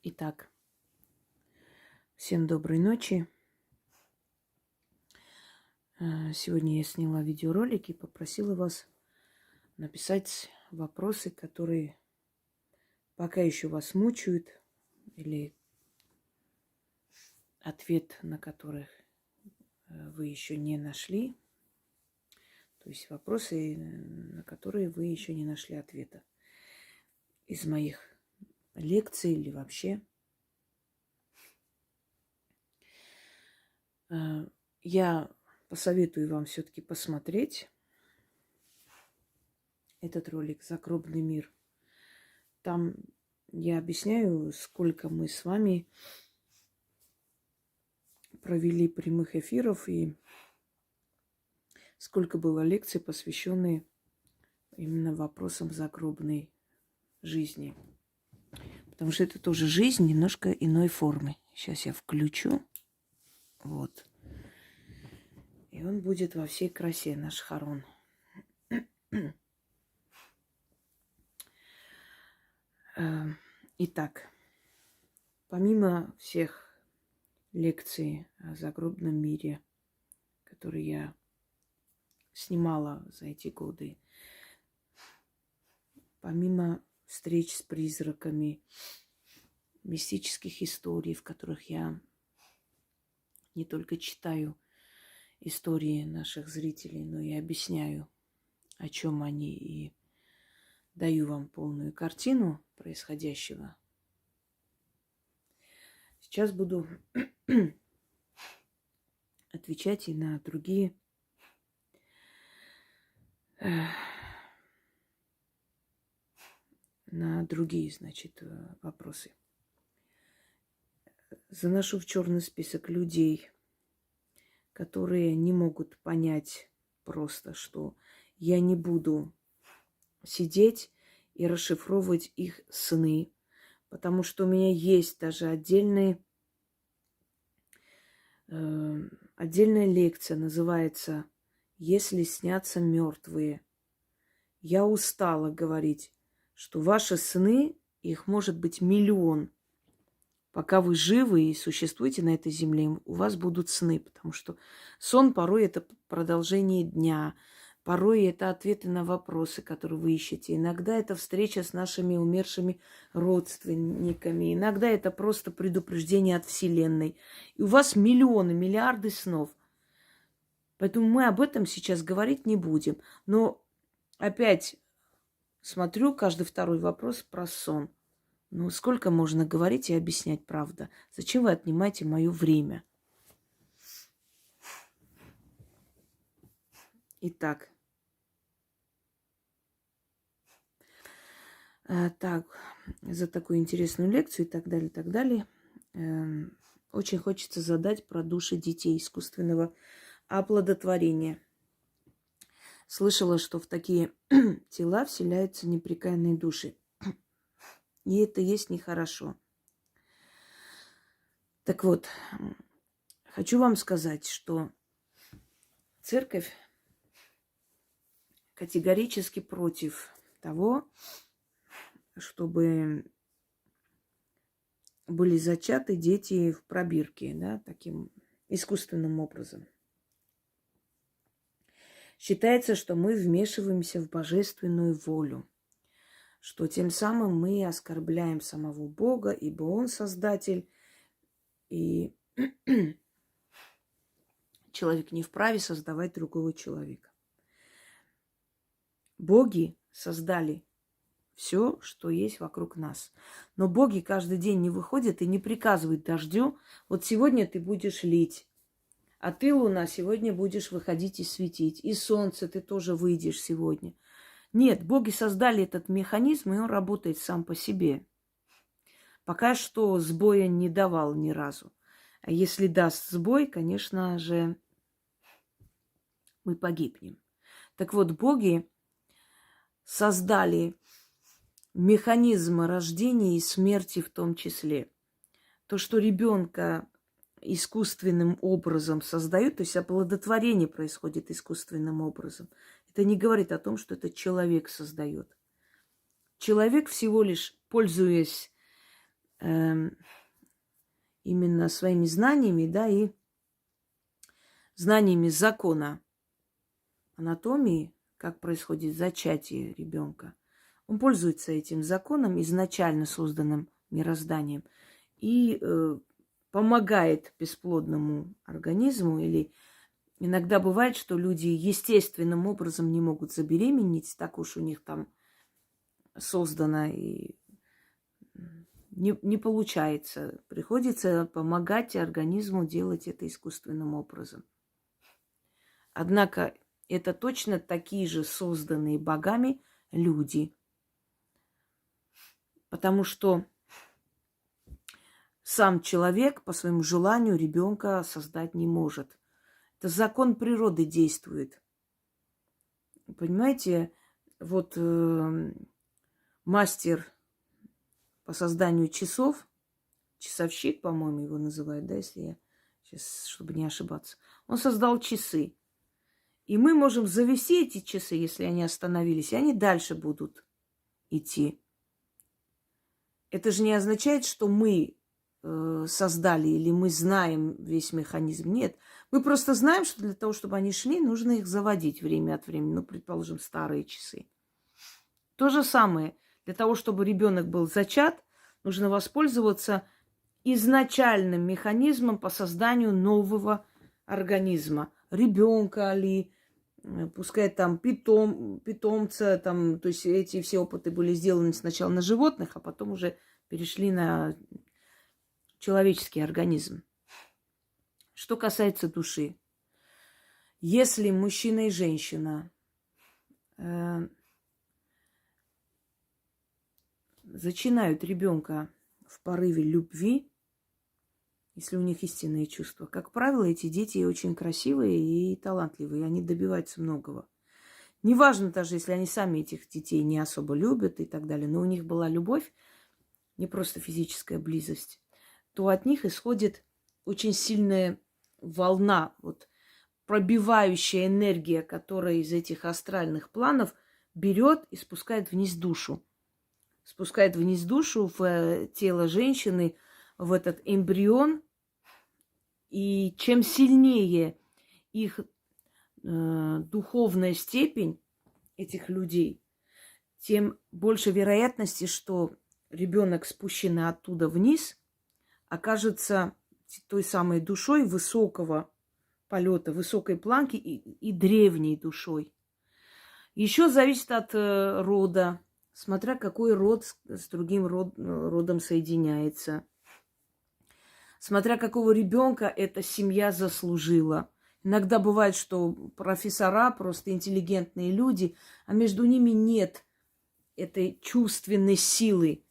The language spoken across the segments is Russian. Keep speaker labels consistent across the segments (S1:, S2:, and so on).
S1: Итак, всем доброй ночи. Сегодня я сняла видеоролик и попросила вас написать вопросы, которые пока еще вас мучают, или ответ на которых вы еще не нашли. То есть вопросы, на которые вы еще не нашли ответа из моих лекций или вообще. Я посоветую вам все-таки посмотреть этот ролик «Загробный мир». Там я объясняю, сколько мы с вами провели прямых эфиров и сколько было лекций, посвященных именно вопросам загробной жизни. Потому что это тоже жизнь немножко иной формы. Сейчас я включу. Вот. И он будет во всей красе, наш Харон. Итак, помимо всех лекций о загробном мире, которые я снимала за эти годы, помимо встреч с призраками, мистических историй, в которых я не только читаю истории наших зрителей, но и объясняю, о чем они, и даю вам полную картину происходящего. Сейчас буду отвечать и на другие вопросы. Заношу в черный список людей, которые не могут понять просто, что я не буду сидеть и расшифровывать их сны, потому что у меня есть даже отдельная лекция, называется «Если снятся мертвые». Я устала говорить, что ваши сны, их может быть миллион. Пока вы живы и существуете на этой земле, у вас будут сны, потому что сон порой это продолжение дня, порой это ответы на вопросы, которые вы ищете. Иногда это встреча с нашими умершими родственниками, иногда это просто предупреждение от Вселенной. И у вас миллионы, миллиарды снов. Поэтому мы об этом сейчас говорить не будем. Но опять смотрю каждый второй вопрос про сон. Ну, сколько можно говорить и объяснять, правда? Зачем вы отнимаете мое время? Итак. Так, за такую интересную лекцию и так далее, и так далее. Очень хочется задать про души детей искусственного оплодотворения. Слышала, что в такие тела вселяются непрекаянные души. И это есть нехорошо. Так вот, хочу вам сказать, что церковь категорически против того, чтобы были зачаты дети в пробирке, да, таким искусственным образом. Считается, что мы вмешиваемся в божественную волю, что тем самым мы оскорбляем самого Бога, ибо Он создатель, и человек не вправе создавать другого человека. Боги создали все, что есть вокруг нас. Но боги каждый день не выходят и не приказывают дождю: вот сегодня ты будешь лить, а ты, луна, сегодня будешь выходить и светить, и солнце ты тоже выйдешь сегодня. Нет, боги создали этот механизм, и он работает сам по себе. Пока что сбоя не давал ни разу. А если даст сбой, конечно же, мы погибнем. Так вот, боги создали механизмы рождения и смерти в том числе. То, что ребенка искусственным образом создают, то есть оплодотворение происходит искусственным образом, это не говорит о том, что это человек создает. Человек всего лишь, пользуясь именно своими знаниями, да, и знаниями закона анатомии, как происходит зачатие ребенка. Он пользуется этим законом, изначально созданным мирозданием, и помогает бесплодному организму. Или иногда бывает, что люди естественным образом не могут забеременеть, так уж у них там создано, и не получается. Приходится помогать организму делать это искусственным образом. Однако это точно такие же созданные богами люди. Потому что сам человек по своему желанию ребенка создать не может. Это закон природы действует. Понимаете, вот мастер по созданию часов, часовщик, по-моему, его называют, да, если я сейчас, чтобы не ошибаться, он создал часы. И мы можем завести эти часы, если они остановились, и они дальше будут идти. Это же не означает, что мы создали или мы знаем весь механизм. Нет. Мы просто знаем, что для того, чтобы они шли, нужно их заводить время от времени. Ну, предположим, старые часы. То же самое. Для того, чтобы ребенок был зачат, нужно воспользоваться изначальным механизмом по созданию нового организма. Ребенка ли, пускай там питомца, там, то есть эти все опыты были сделаны сначала на животных, а потом уже перешли на человеческий организм. Что касается души. Если мужчина и женщина зачинают ребенка в порыве любви, если у них истинные чувства, как правило, эти дети очень красивые и талантливые, они добиваются многого. Неважно даже, если они сами этих детей не особо любят и так далее, но у них была любовь, не просто физическая близость, то от них исходит очень сильная волна, вот пробивающая энергия, которая из этих астральных планов берет и спускает вниз душу. Спускает вниз душу в тело женщины, в этот эмбрион. И чем сильнее их духовная степень, этих людей, тем больше вероятности, что ребенок, спущенный оттуда вниз, окажется той самой душой высокого полета, высокой планки и древней душой. Еще зависит от рода, смотря какой род с другим родом соединяется. Смотря какого ребенка эта семья заслужила. Иногда бывает, что профессора, просто интеллигентные люди, а между ними нет этой чувственной силы.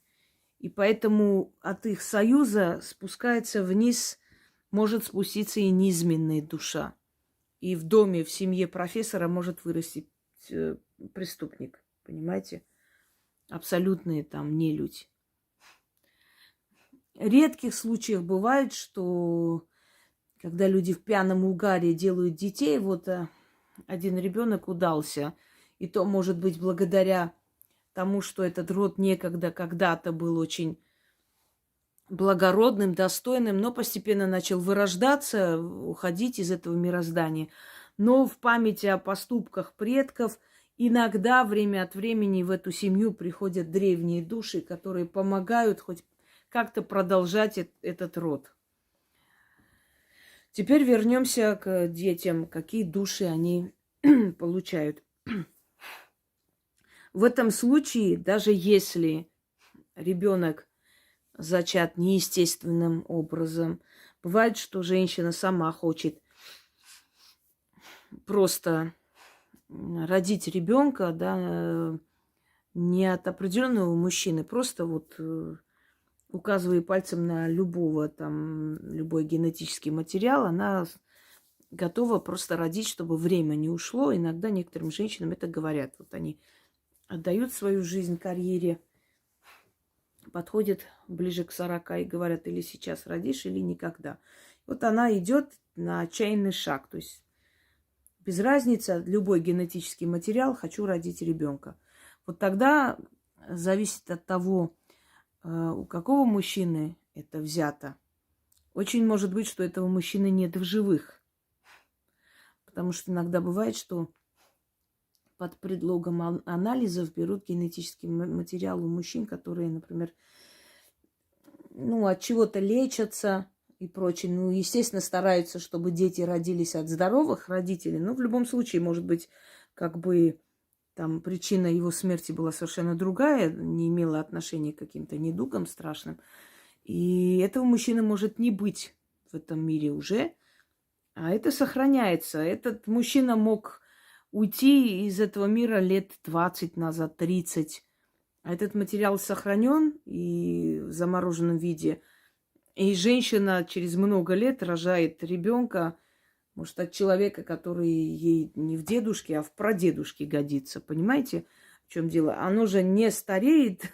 S1: И поэтому от их союза спускается вниз, может спуститься и низменная душа. И в доме, в семье профессора может вырасти преступник. Понимаете? Абсолютные там нелюдь. В редких случаях бывает, что когда люди в пьяном угаре делают детей, вот один ребенок удался. И то, может быть, благодаря тому, что этот род некогда, когда-то был очень благородным, достойным, но постепенно начал вырождаться, уходить из этого мироздания. Но в памяти о поступках предков иногда время от времени в эту семью приходят древние души, которые помогают хоть как-то продолжать этот род. Теперь вернемся к детям, какие души они получают. В этом случае, даже если ребенок зачат неестественным образом, бывает, что женщина сама хочет просто родить ребенка, да, не от определенного мужчины, просто вот указывая пальцем на любой генетический материал, она готова просто родить, чтобы время не ушло. Иногда некоторым женщинам это говорят. Вот они отдают свою жизнь карьере, подходят ближе к 40 и говорят, или сейчас родишь, или никогда. Вот она идет на отчаянный шаг. То есть без разницы, любой генетический материал, хочу родить ребенка. Вот тогда зависит от того, у какого мужчины это взято? Очень может быть, что этого мужчины нет в живых. Потому что иногда бывает, что под предлогом анализов берут генетический материал у мужчин, которые, например, от чего-то лечатся и прочее. Естественно, стараются, чтобы дети родились от здоровых родителей. Но в любом случае, может быть, там причина его смерти была совершенно другая, не имела отношения к каким-то недугам страшным. И этого мужчины может не быть в этом мире уже, а это сохраняется. Этот мужчина мог уйти из этого мира лет 20 назад, 30. А этот материал сохранен и в замороженном виде. И женщина через много лет рожает ребенка, может, от человека, который ей не в дедушке, а в прадедушке годится. Понимаете, в чем дело? Оно же не стареет.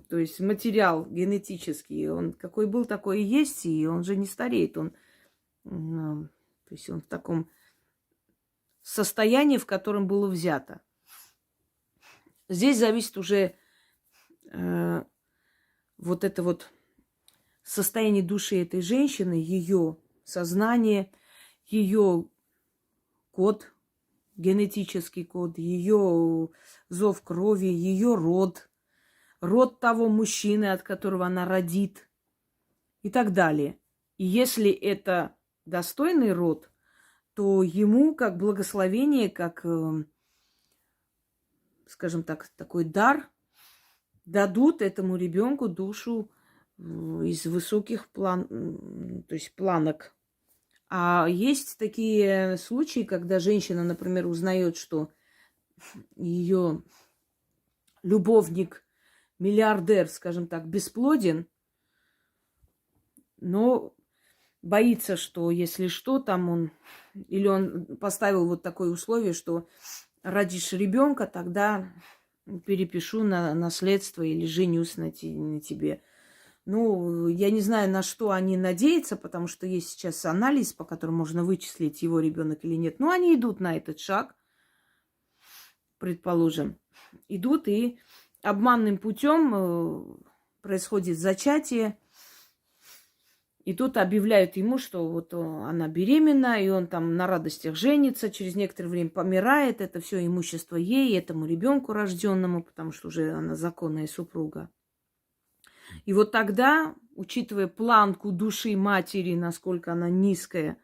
S1: То есть материал генетический, он какой был, такой и есть, и он же не стареет. То есть он в таком состоянии, в котором было взято. Здесь зависит уже вот это вот состояние души этой женщины, ее сознание, ее код, генетический код, ее зов крови, ее род того мужчины, от которого она родит и так далее. И если это достойный род, то ему как благословение, как, скажем так, такой дар дадут этому ребенку душу из высоких то есть планок. А есть такие случаи, когда женщина, например, узнает, что ее любовник миллиардер, скажем так, бесплоден, но боится, что если что, там он поставил вот такое условие, что родишь ребенка, тогда перепишу на наследство или женюсь на тебе. Я не знаю, на что они надеются, потому что есть сейчас анализ, по которому можно вычислить, его ребенок или нет. Но они идут на этот шаг, предположим. Идут и обманным путем происходит зачатие. И тут объявляют ему, что вот она беременна, и он там на радостях женится, через некоторое время помирает. Это все имущество ей, этому ребенку рожденному, потому что уже она законная супруга. И вот тогда, учитывая планку души матери, насколько она низкая,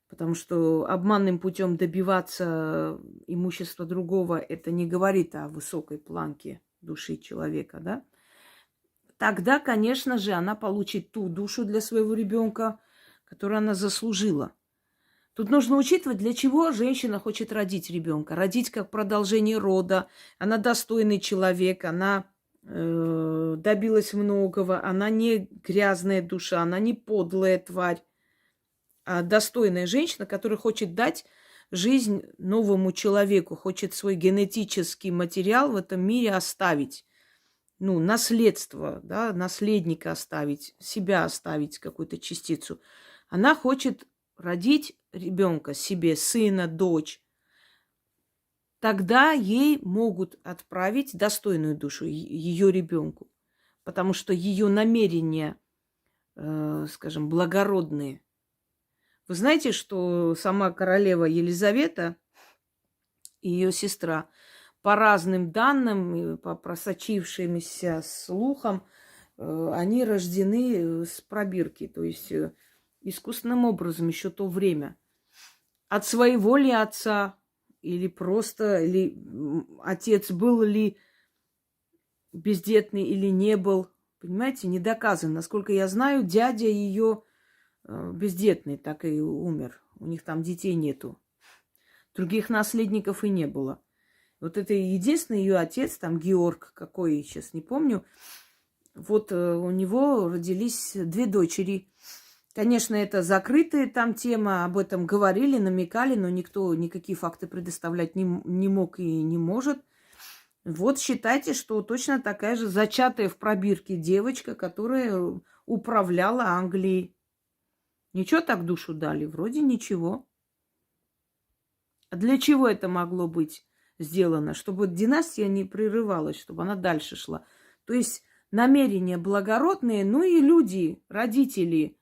S1: потому что обманным путем добиваться имущества другого, это не говорит о высокой планке души человека, да? Тогда, конечно же, она получит ту душу для своего ребенка, которую она заслужила. Тут нужно учитывать, для чего женщина хочет родить ребенка. Родить как продолжение рода. Она достойный человек, она добилась многого, она не грязная душа, она не подлая тварь, а достойная женщина, которая хочет дать жизнь новому человеку, хочет свой генетический материал в этом мире оставить. Наследство, да, наследника оставить, себя оставить, какую-то частицу. Она хочет родить ребенка себе, сына, дочь. Тогда ей могут отправить достойную душу ее ребенку, потому что ее намерения, скажем, благородные. Вы знаете, что сама королева Елизавета и ее сестра, по разным данным, по просочившимся слухам, они рождены с пробирки, то есть искусственным образом еще то время. От своего ли отца, или отец был ли бездетный или не был. Понимаете, не доказано. Насколько я знаю, дядя ее бездетный так и умер. У них там детей нету. Других наследников и не было. Вот это единственный ее отец, там Георг какой, сейчас не помню. Вот у него родились 2 дочери. Конечно, это закрытая там тема, об этом говорили, намекали, но никто никакие факты предоставлять не мог и не может. Вот считайте, что точно такая же зачатая в пробирке девочка, которая управляла Англией. Ничего так душу дали? Вроде ничего. А для чего это могло быть сделано? Чтобы династия не прерывалась, чтобы она дальше шла. То есть намерения благородные, ну и люди, родители,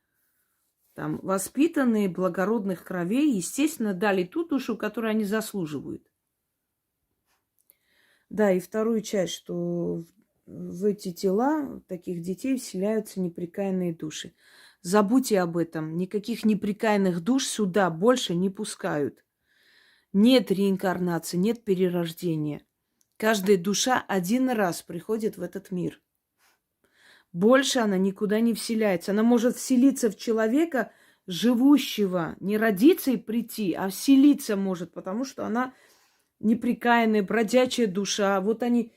S1: там, воспитанные, благородных кровей, естественно, дали ту душу, которую они заслуживают. Да, и вторую часть, что в эти тела таких детей вселяются непрекаянные души. Забудьте об этом. Никаких непрекаянных душ сюда больше не пускают. Нет реинкарнации, нет перерождения. Каждая душа один раз приходит в этот мир. Больше она никуда не вселяется. Она может вселиться в человека, живущего, не родиться и прийти, а вселиться может, потому что она непрекаянная, бродячая душа. Вот они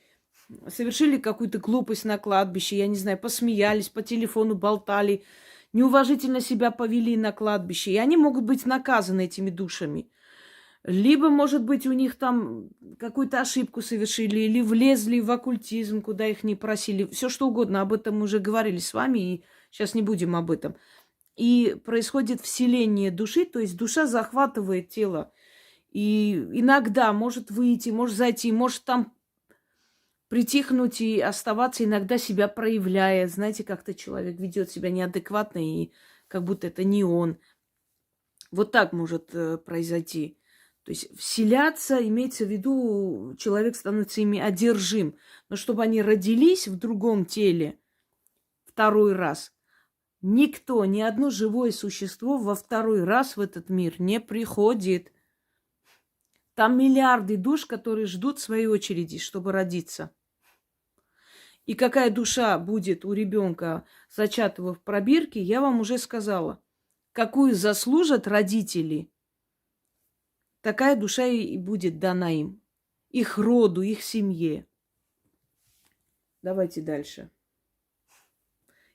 S1: совершили какую-то глупость на кладбище, я не знаю, посмеялись, по телефону болтали, неуважительно себя повели на кладбище. И они могут быть наказаны этими душами. Либо, может быть, у них там какую-то ошибку совершили, или влезли в оккультизм, куда их не просили. Все что угодно, об этом мы уже говорили с вами, и сейчас не будем об этом. И происходит вселение души, то есть душа захватывает тело. И иногда может выйти, может зайти, может там притихнуть и оставаться, иногда себя проявляя. Знаете, как-то человек ведет себя неадекватно, и как будто это не он. Вот так может произойти. То есть вселяться, имеется в виду, человек становится ими одержим. Но чтобы они родились в другом теле второй раз, никто, ни одно живое существо во второй раз в этот мир не приходит. Там миллиарды душ, которые ждут своей очереди, чтобы родиться. И какая душа будет у ребенка, зачатого в пробирке, я вам уже сказала. Какую заслужат родители, такая душа и будет дана им. Их роду, их семье. Давайте дальше.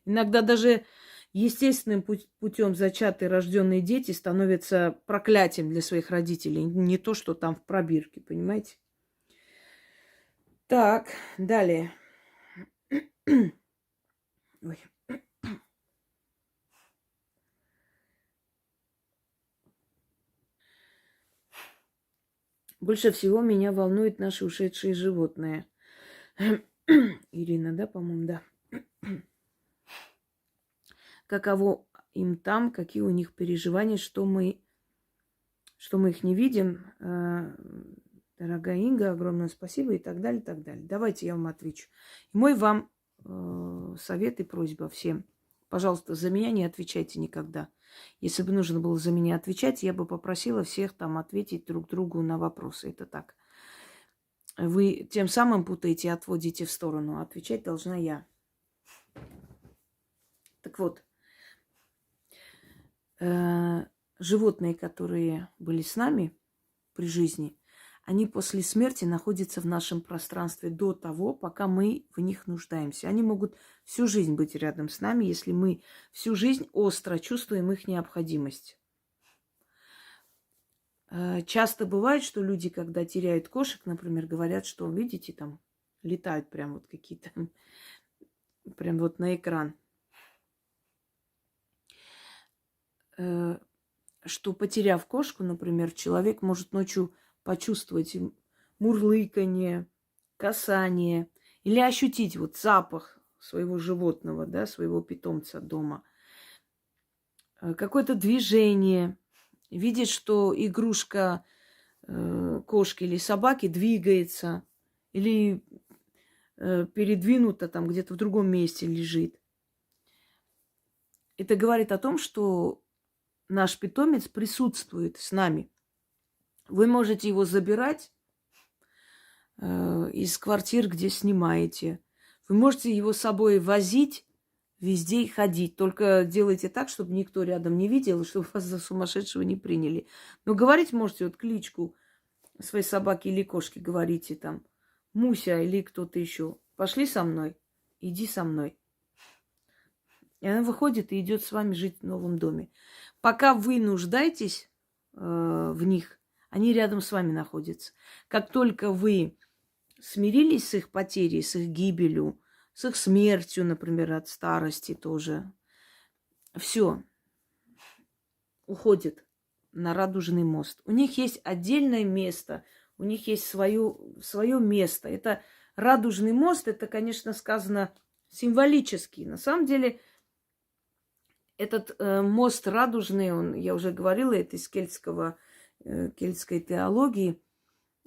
S1: Иногда даже естественным путем зачатые рожденные дети становятся проклятием для своих родителей. Не то, что там в пробирке, понимаете? Так, далее. Ой. Больше всего меня волнуют наши ушедшие животные. Ирина, да, по-моему, да. Каково им там, какие у них переживания, что мы их не видим. Дорогая Инга, огромное спасибо и так далее, и так далее. Давайте я вам отвечу. И мой вам совет и просьба всем. Пожалуйста, за меня не отвечайте никогда. Если бы нужно было за меня отвечать, я бы попросила всех там ответить друг другу на вопросы. Это так. Вы тем самым путаете, отводите в сторону. Отвечать должна я. Так вот, животные, которые были с нами при жизни, они после смерти находятся в нашем пространстве до того, пока мы в них нуждаемся. Они могут всю жизнь быть рядом с нами, если мы всю жизнь остро чувствуем их необходимость. Часто бывает, что люди, когда теряют кошек, например, говорят, что, видите, там летают прям вот какие-то, прям вот на экран. Что, потеряв кошку, например, человек может ночью почувствовать мурлыканье, касание или ощутить вот запах своего животного, да, своего питомца дома. Какое-то движение, видеть, что игрушка кошки или собаки двигается или передвинута там где-то в другом месте лежит. Это говорит о том, что наш питомец присутствует с нами. Вы можете его забирать из квартир, где снимаете. Вы можете его с собой возить везде и ходить. Только делайте так, чтобы никто рядом не видел, и чтобы вас за сумасшедшего не приняли. Но говорить можете вот кличку своей собаки или кошки. Говорите там Муся или кто-то еще. Пошли со мной, иди со мной. И она выходит и идет с вами жить в новом доме. Пока вы нуждаетесь в них, они рядом с вами находятся. Как только вы смирились с их потерей, с их гибелью, с их смертью, например, от старости тоже, все, уходит на Радужный мост. У них есть отдельное место, у них есть свое место. Это Радужный мост, это, конечно, сказано символический. На самом деле, этот мост радужный, я уже говорила, это из кельтской теологии,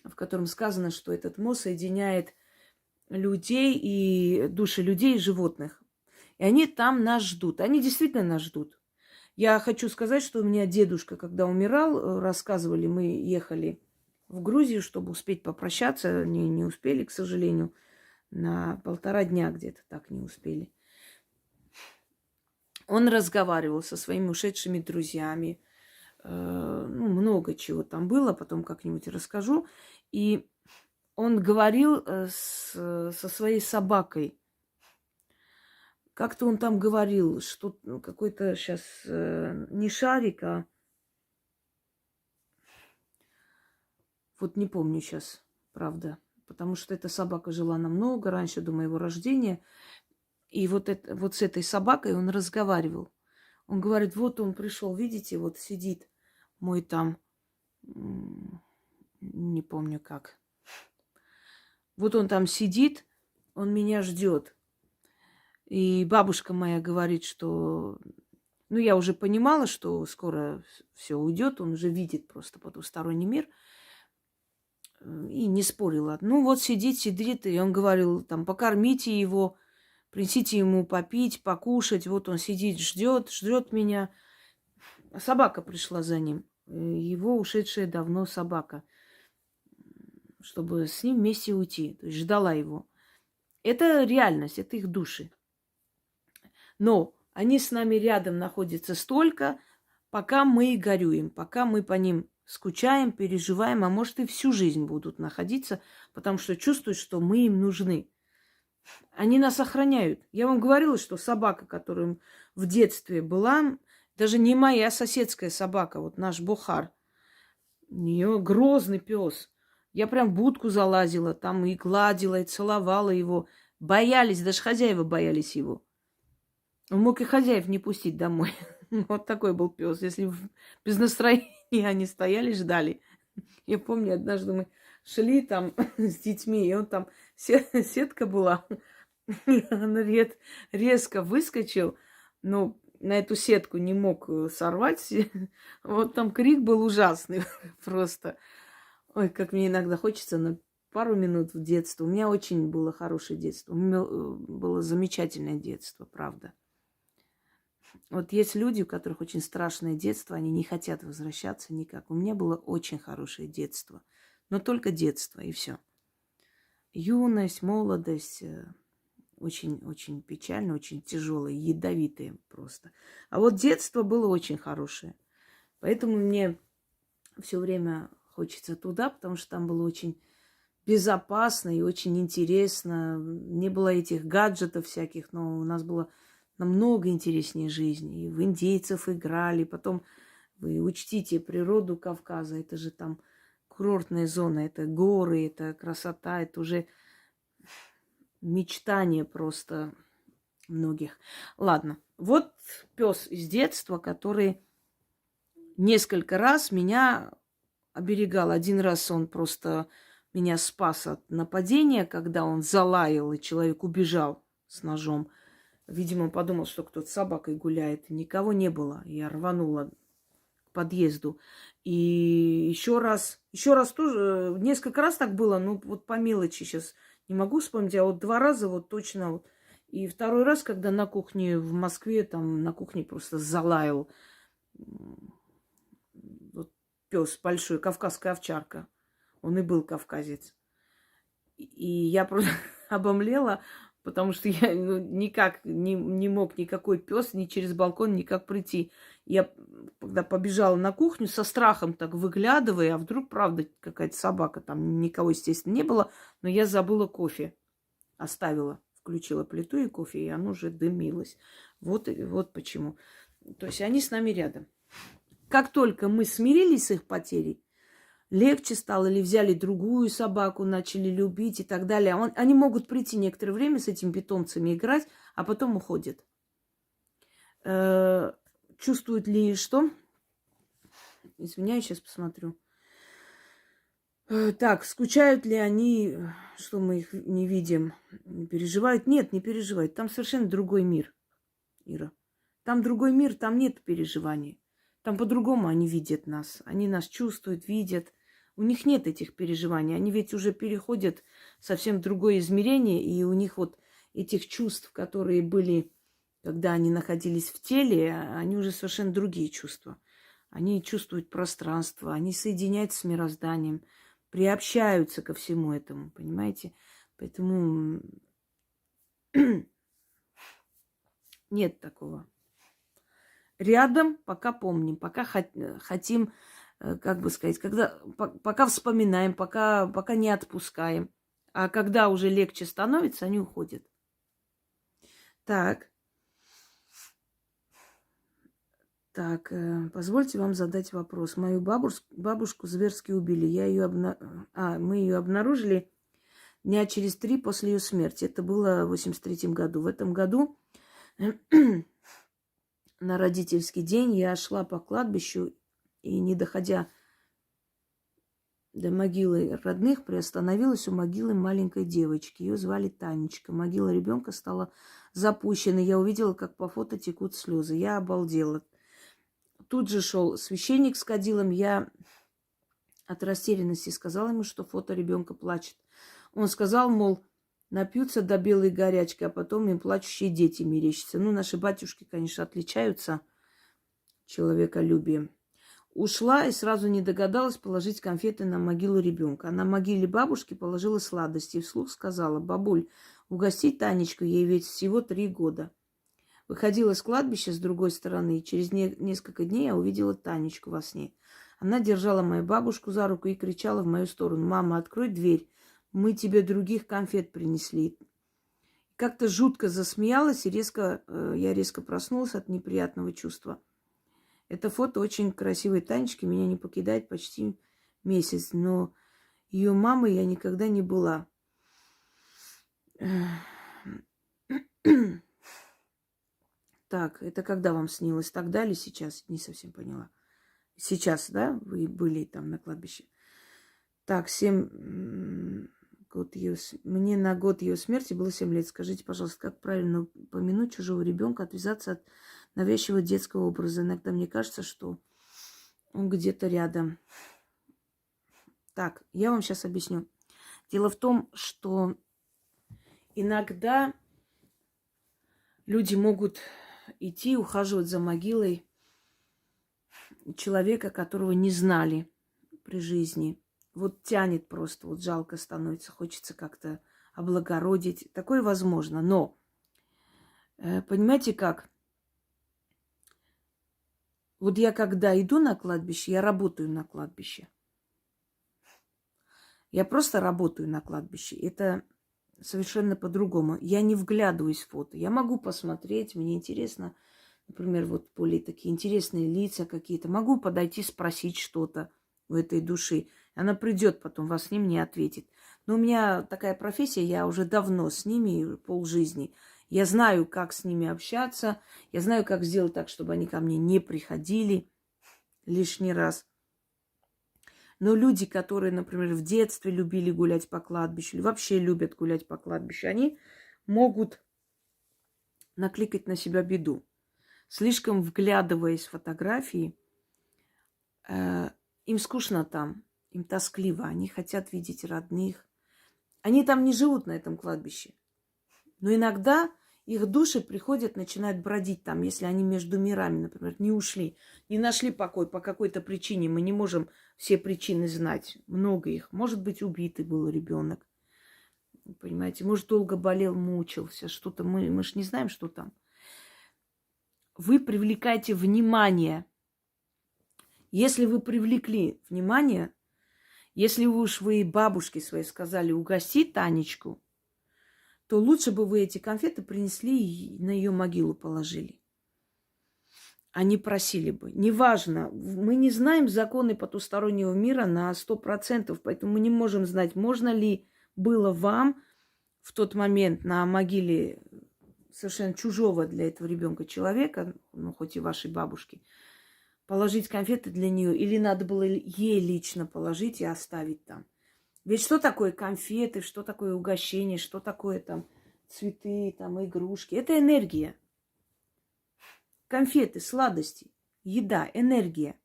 S1: в котором сказано, что этот мост соединяет людей и души людей и животных. И они там нас ждут. Они действительно нас ждут. Я хочу сказать, что у меня дедушка, когда умирал, рассказывали, мы ехали в Грузию, чтобы успеть попрощаться. Не успели, к сожалению, на 1,5 дня где-то так не успели. Он разговаривал со своими ушедшими друзьями. Много чего там было, потом как-нибудь расскажу. И он говорил со своей собакой. Как-то он там говорил, что какой-то сейчас не шарик, а вот не помню сейчас, правда. Потому что эта собака жила намного раньше, до моего рождения. И вот с этой собакой он разговаривал. Он говорит, вот он пришел, видите, вот сидит мой там, не помню как. Вот он там сидит, он меня ждет. И бабушка моя говорит, что... я уже понимала, что скоро все уйдет, он уже видит просто потусторонний мир. И не спорила. Вот сидит, и он говорил, там, покормите его, принесите ему попить, покушать. Вот он сидит, ждет меня. А собака пришла за ним. Его ушедшая давно собака. Чтобы с ним вместе уйти. То есть ждала его. Это реальность, это их души. Но они с нами рядом находятся столько, пока мы горюем, пока мы по ним скучаем, переживаем, а может и всю жизнь будут находиться, потому что чувствуют, что мы им нужны. Они нас охраняют. Я вам говорила, что собака, которая в детстве была, даже не моя, а соседская собака, вот наш Бухар, у нее грозный пес. Я прям в будку залазила, там и гладила, и целовала его. Боялись, даже хозяева боялись его. Он мог и хозяев не пустить домой. Вот такой был пес. Если без настроения они стояли, ждали. Я помню, однажды мы шли там с детьми, и он там, сетка была, он резко выскочил, но на эту сетку не мог сорвать. Вот там крик был ужасный просто. Ой, как мне иногда хочется на пару минут в детство. У меня очень было хорошее детство. У меня было замечательное детство, правда. Вот есть люди, у которых очень страшное детство, они не хотят возвращаться никак. У меня было очень хорошее детство, но только детство, и все. Юность, молодость, очень-очень печально, очень тяжелое, ядовитое просто. А вот детство было очень хорошее. Поэтому мне все время хочется туда, потому что там было очень безопасно и очень интересно. Не было этих гаджетов всяких, но у нас было намного интереснее жизни. И в индейцев играли. Потом вы учтите природу Кавказа. Это же там курортная зона. Это горы, это красота. Это уже мечтание просто многих. Ладно. Вот пес из детства, который несколько раз меня оберегал. Один раз он просто меня спас от нападения, когда он залаял, и человек убежал с ножом. Видимо, он подумал, что кто-то с собакой гуляет. Никого не было. Я рванула к подъезду. И еще раз тоже, несколько раз так было, вот по мелочи сейчас не могу вспомнить, а вот 2 раза вот точно. Вот. И второй раз, когда на кухне в Москве, там на кухне просто залаял вот пес большой, кавказская овчарка. Он и был кавказец. И я просто обомлела, потому что я никак не мог никакой пес ни через балкон никак прийти. Я когда побежала на кухню со страхом так выглядывая, а вдруг, правда, какая-то собака, там никого, естественно, не было, но я забыла кофе. Оставила, включила плиту и кофе, и оно уже дымилось. Вот почему. То есть они с нами рядом. Как только мы смирились с их потерей, легче стало, или взяли другую собаку, начали любить и так далее. Они могут прийти некоторое время с этими питомцами играть, а потом уходят. Чувствуют ли что? Извиняюсь, сейчас посмотрю. Так, скучают ли они, что мы их не видим? Переживают? Нет, не переживают. Там совершенно другой мир, Ира. Там другой мир, там нет переживаний. Там по-другому они видят нас. Они нас чувствуют, видят. У них нет этих переживаний. Они ведь уже переходят совсем в другое измерение, и у них вот этих чувств, которые были, когда они находились в теле, они уже совершенно другие чувства. Они чувствуют пространство, они соединяются с мирозданием, приобщаются ко всему этому, понимаете? Поэтому нет такого. Рядом, пока помним, пока хотим, как бы сказать, пока вспоминаем, пока не отпускаем. А когда уже легче становится, они уходят. Так. Так, позвольте вам задать вопрос. Мою бабушку зверски убили. Мы ее обнаружили дня через 3 после ее смерти. Это было в 83-м году. В этом году на родительский день я шла по кладбищу и, не доходя до могилы родных, приостановилась у могилы маленькой девочки. Ее звали Танечка. Могила ребенка стала запущенной. Я увидела, как по фото текут слезы. Я обалдела. Тут же шел священник с кадилом. Я от растерянности сказала ему, что фото ребенка плачет. Он сказал, мол, напьются до белой горячки, а потом им плачущие дети мерещатся. Ну, наши батюшки, конечно, отличаются человеколюбием. Ушла и сразу не догадалась положить конфеты на могилу ребенка. А на могиле бабушки положила сладости и вслух сказала: бабуль, угостить Танечку, ей ведь всего 3 года. Выходила с кладбища с другой стороны, и через несколько дней я увидела Танечку во сне. Она держала мою бабушку за руку и кричала в мою сторону: мама, открой дверь, мы тебе других конфет принесли. Как-то жутко засмеялась, и я резко проснулась от неприятного чувства. Это фото очень красивой Танечки меня не покидает почти месяц, но ее мамой я никогда не была. Так, это когда вам снилось? Тогда или сейчас? Не совсем поняла. Сейчас, да? Вы были там на кладбище. Так, 7 год ее... Мне на год ее смерти было 7 лет. Скажите, пожалуйста, как правильно помянуть чужого ребенка, отвязаться от навязчивого детского образа? Иногда мне кажется, что он где-то рядом. Так, я вам сейчас объясню. Дело в том, что иногда люди могут идти, ухаживать за могилой человека, которого не знали при жизни. Вот тянет просто, вот жалко становится, хочется как-то облагородить. Такое возможно, но понимаете как? Вот я когда иду на кладбище, я работаю на кладбище. Я просто работаю на кладбище. Это совершенно по-другому. Я не вглядываюсь в фото. Я могу посмотреть, мне интересно, например, вот более такие интересные лица какие-то. Могу подойти, спросить что-то у этой души. Она придет потом, во сне мне ответит. Но у меня такая профессия, я уже давно с ними, полжизни. Я знаю, как с ними общаться. Я знаю, как сделать так, чтобы они ко мне не приходили лишний раз. Но люди, которые, например, в детстве любили гулять по кладбищу, или вообще любят гулять по кладбищу, они могут накликать на себя беду. Слишком вглядываясь в фотографии, им скучно там, им тоскливо, они хотят видеть родных. Они там не живут, на этом кладбище. Но иногда их души приходят, начинают бродить там, если они между мирами, например, не ушли, не нашли покой по какой-то причине. Мы не можем все причины знать. Много их. Может быть, убитый был ребенок. Понимаете, может, долго болел, мучился, что-то. Мы же не знаем, что там. Вы привлекаете внимание. Если вы привлекли внимание, если вы бабушке своей сказали угости Танечку, то лучше бы вы эти конфеты принесли и на ее могилу положили. Они просили бы. Неважно, мы не знаем законы потустороннего мира на 100%, поэтому мы не можем знать, можно ли было вам в тот момент на могиле совершенно чужого для этого ребенка человека, ну, хоть и вашей бабушки, положить конфеты для нее, или надо было ей лично положить и оставить там. Ведь что такое конфеты, что такое угощение, что такое там цветы, там игрушки? Это энергия. Конфеты, сладости, еда, энергия.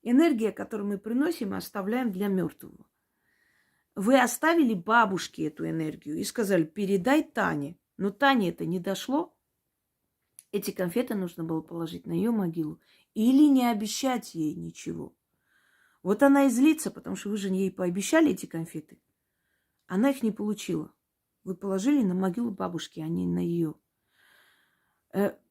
S1: Энергия, которую мы приносим и оставляем для мертвого. Вы оставили бабушке эту энергию и сказали, передай Тане. Но Тане это не дошло. Эти конфеты нужно было положить на ее могилу. Или не обещать ей ничего. Вот она и злится, потому что вы же ей пообещали эти конфеты. Она их не получила. Вы положили на могилу бабушки, а не на ее.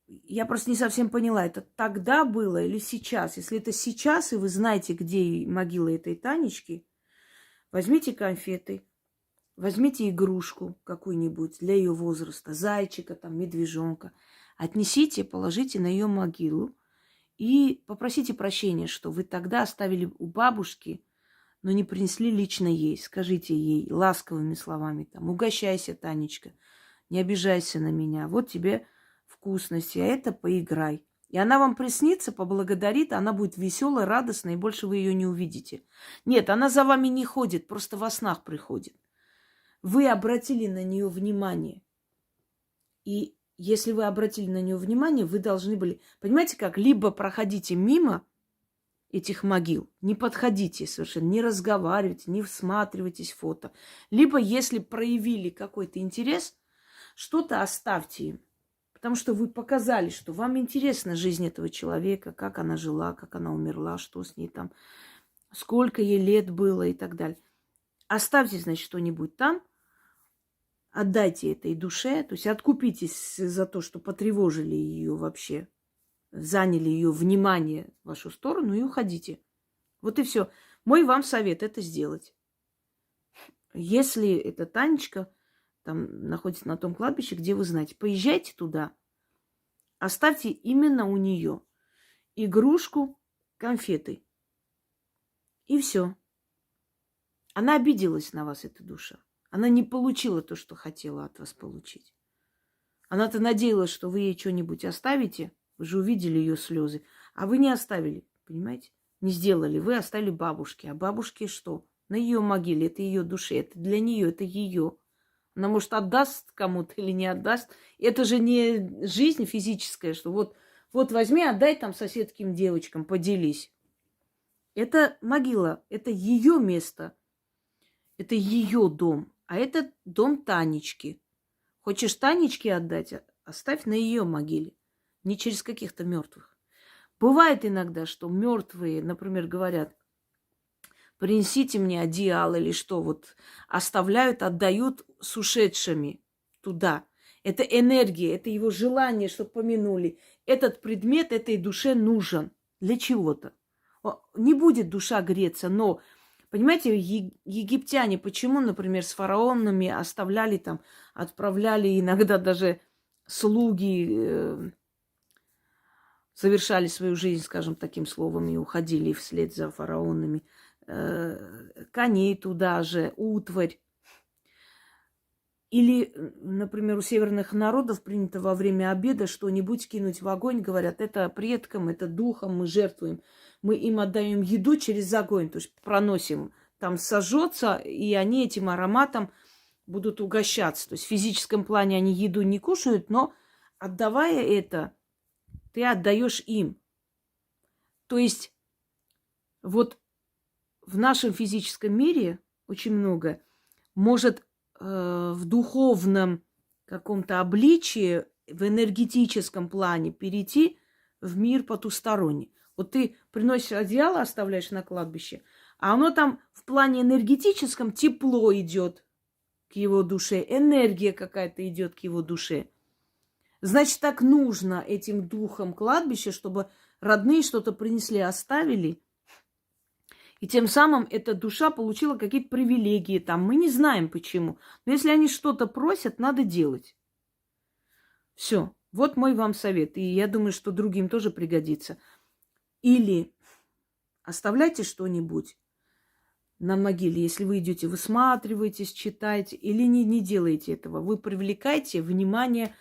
S1: Я просто не совсем поняла, это тогда было или сейчас? Если это сейчас, и вы знаете, где могила этой Танечки, возьмите конфеты, возьмите игрушку какую-нибудь для ее возраста, зайчика, там, медвежонка, отнесите, положите на ее могилу и попросите прощения, что вы тогда оставили у бабушки, но не принесли лично ей. Скажите ей ласковыми словами, там, угощайся, Танечка, не обижайся на меня, вот тебе вкусности, а это поиграй. И она вам приснится, поблагодарит, она будет веселая, радостная, и больше вы ее не увидите. Нет, она за вами не ходит, просто во снах приходит. Вы обратили на нее внимание. И если вы обратили на нее внимание, вы должны были... Понимаете как? Либо проходите мимо этих могил, не подходите совершенно, не разговаривайте, не всматривайтесь в фото. Либо, если проявили какой-то интерес, что-то оставьте им. Потому что вы показали, что вам интересна жизнь этого человека, как она жила, как она умерла, что с ней там, сколько ей лет было и так далее. Оставьте, значит, что-нибудь там, отдайте этой душе, то есть откупитесь за то, что потревожили ее вообще, заняли ее внимание в вашу сторону и уходите. Вот и все. Мой вам совет это сделать. Если эта Танечка там находится на том кладбище, где вы знаете, поезжайте туда, оставьте именно у нее игрушку, конфеты. И все. Она обиделась на вас, эта душа. Она не получила то, что хотела от вас получить. Она-то надеялась, что вы ей что-нибудь оставите. Вы же увидели ее слезы. А вы не оставили, понимаете? Не сделали. Вы оставили бабушке. А бабушке что? На ее могиле. Это ее душе. Это для нее. Это ее. Она, может, отдаст кому-то или не отдаст. Это же не жизнь физическая, что вот возьми, отдай там соседским девочкам, поделись. Это могила, это ее место, это ее дом, а это дом Танечки. Хочешь Танечке отдать, оставь на ее могиле, не через каких-то мертвых. Бывает иногда, что мертвые, например, говорят, принесите мне одеяло или что, вот оставляют, отдают с ушедшими туда. Это энергия, это его желание, чтобы помянули. Этот предмет этой душе нужен для чего-то. Не будет душа греться, но, понимаете, египтяне, почему, например, с фараонами оставляли там, отправляли иногда даже слуги, совершали свою жизнь, скажем таким словом, и уходили вслед за фараонами, коней туда же, утварь. Или, например, у северных народов принято во время обеда что-нибудь кинуть в огонь, говорят, это предкам, это духом мы жертвуем. Мы им отдаем еду через огонь, то есть проносим. Там сожжется, и они этим ароматом будут угощаться. То есть в физическом плане они еду не кушают, но отдавая это, ты отдаешь им. То есть вот в нашем физическом мире очень много может в духовном каком-то обличии, в энергетическом плане перейти в мир потусторонний. Вот ты приносишь одеяло, оставляешь на кладбище, а оно там в плане энергетическом тепло идет к его душе, энергия какая-то идет к его душе. Значит, так нужно этим духом кладбища, чтобы родные что-то принесли, оставили. И тем самым эта душа получила какие-то привилегии там. Мы не знаем почему. Но если они что-то просят, надо делать. Все. Вот мой вам совет. И я думаю, что другим тоже пригодится. Или оставляйте что-нибудь на могиле. Если вы идете, высматриваетесь, читаете. Или не делаете этого. Вы привлекаете внимание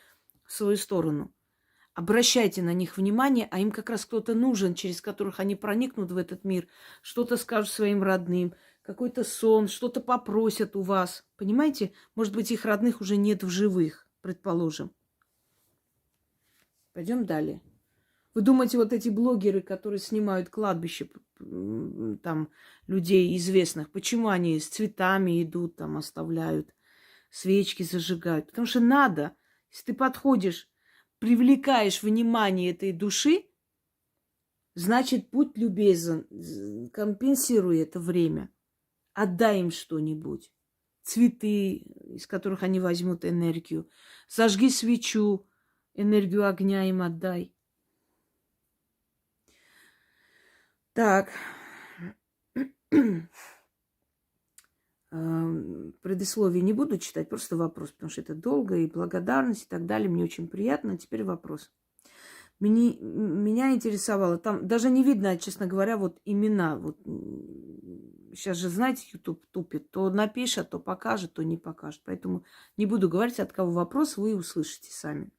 S1: в свою сторону. Обращайте на них внимание, а им как раз кто-то нужен, через которых они проникнут в этот мир, что-то скажут своим родным, какой-то сон, что-то попросят у вас. Понимаете? Может быть, их родных уже нет в живых, предположим. Пойдем далее. Вы думаете, вот эти блогеры, которые снимают кладбище там людей известных, почему они с цветами идут, там оставляют, свечки зажигают? Потому что надо. Если ты подходишь, привлекаешь внимание этой души, значит, будь любезен, компенсируй это время. Отдай им что-нибудь. Цветы, из которых они возьмут энергию. Зажги свечу, энергию огня им отдай. Так. Предисловие не буду читать, просто вопрос, потому что это долго, и благодарность, и так далее. Мне очень приятно. Теперь вопрос. Меня интересовало, там даже не видно, честно говоря, вот имена. Вот сейчас же, знаете, YouTube тупит. То напишет, то покажет, то не покажет. Поэтому не буду говорить, от кого вопрос, вы услышите сами.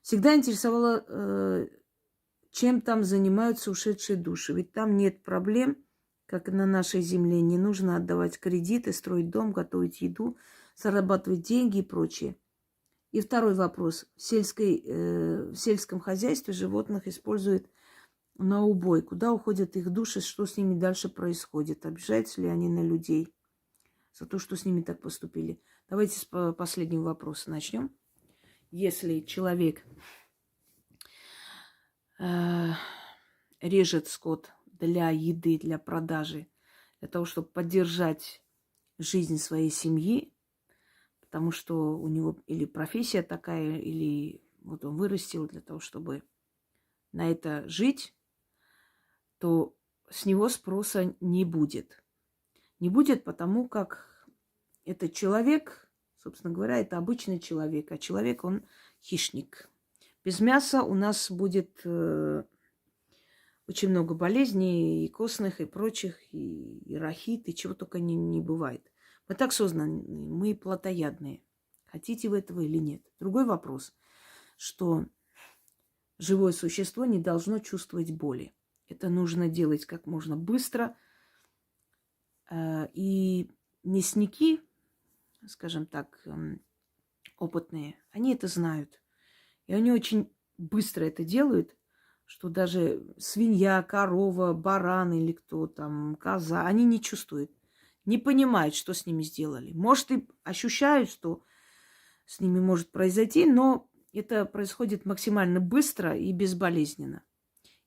S1: Всегда интересовало, чем там занимаются ушедшие души. Ведь там нет проблем, как и на нашей земле. Не нужно отдавать кредиты, строить дом, готовить еду, зарабатывать деньги и прочее. И второй вопрос. В сельском хозяйстве животных используют на убой. Куда уходят их души, что с ними дальше происходит? Обижаются ли они на людей за то, что с ними так поступили? Давайте с последнего вопроса начнем. Если человек режет скот для еды, для продажи, для того, чтобы поддержать жизнь своей семьи, потому что у него или профессия такая, или вот он вырастил для того, чтобы на это жить, то с него спроса не будет. Не будет, потому как этот человек, собственно говоря, это обычный человек, а человек, он хищник. Без мяса у нас будет очень много болезней, и костных, и прочих, и рахит, и чего только не бывает. Мы так созданы, мы плотоядные. Хотите вы этого или нет? Другой вопрос, что живое существо не должно чувствовать боли. Это нужно делать как можно быстро. И мясники, скажем так, опытные, они это знают. И они очень быстро это делают, что даже свинья, корова, баран или кто там, коза, они не чувствуют, не понимают, что с ними сделали. Может, и ощущают, что с ними может произойти, но это происходит максимально быстро и безболезненно.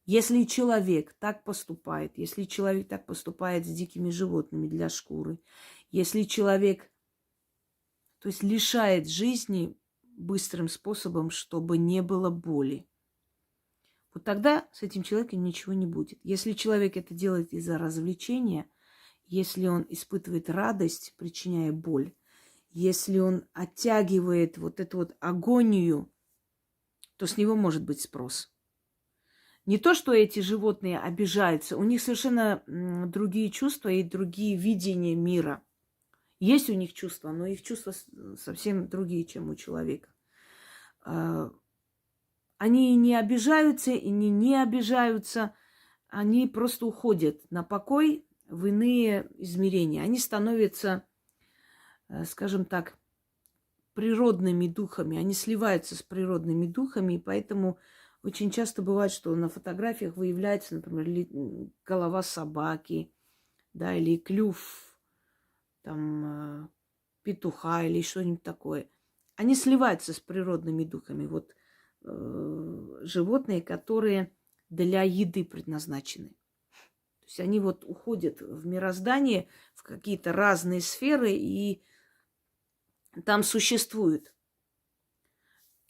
S1: Если человек так поступает, если человек так поступает с дикими животными для шкуры, если человек, то есть лишает жизни быстрым способом, чтобы не было боли, вот тогда с этим человеком ничего не будет. Если человек это делает из-за развлечения, если он испытывает радость, причиняя боль, если он оттягивает вот эту вот агонию, то с него может быть спрос. Не то, что эти животные обижаются, у них совершенно другие чувства и другие видения мира. Есть у них чувства, но их чувства совсем другие, чем у человека. Они не обижаются и не обижаются, они просто уходят на покой в иные измерения. Они становятся, скажем так, природными духами, они сливаются с природными духами, и поэтому очень часто бывает, что на фотографиях выявляется, например, голова собаки, да, или клюв там, петуха или что-нибудь такое. Они сливаются с природными духами. Вот животные, которые для еды предназначены. То есть они вот уходят в мироздание, в какие-то разные сферы и там существуют.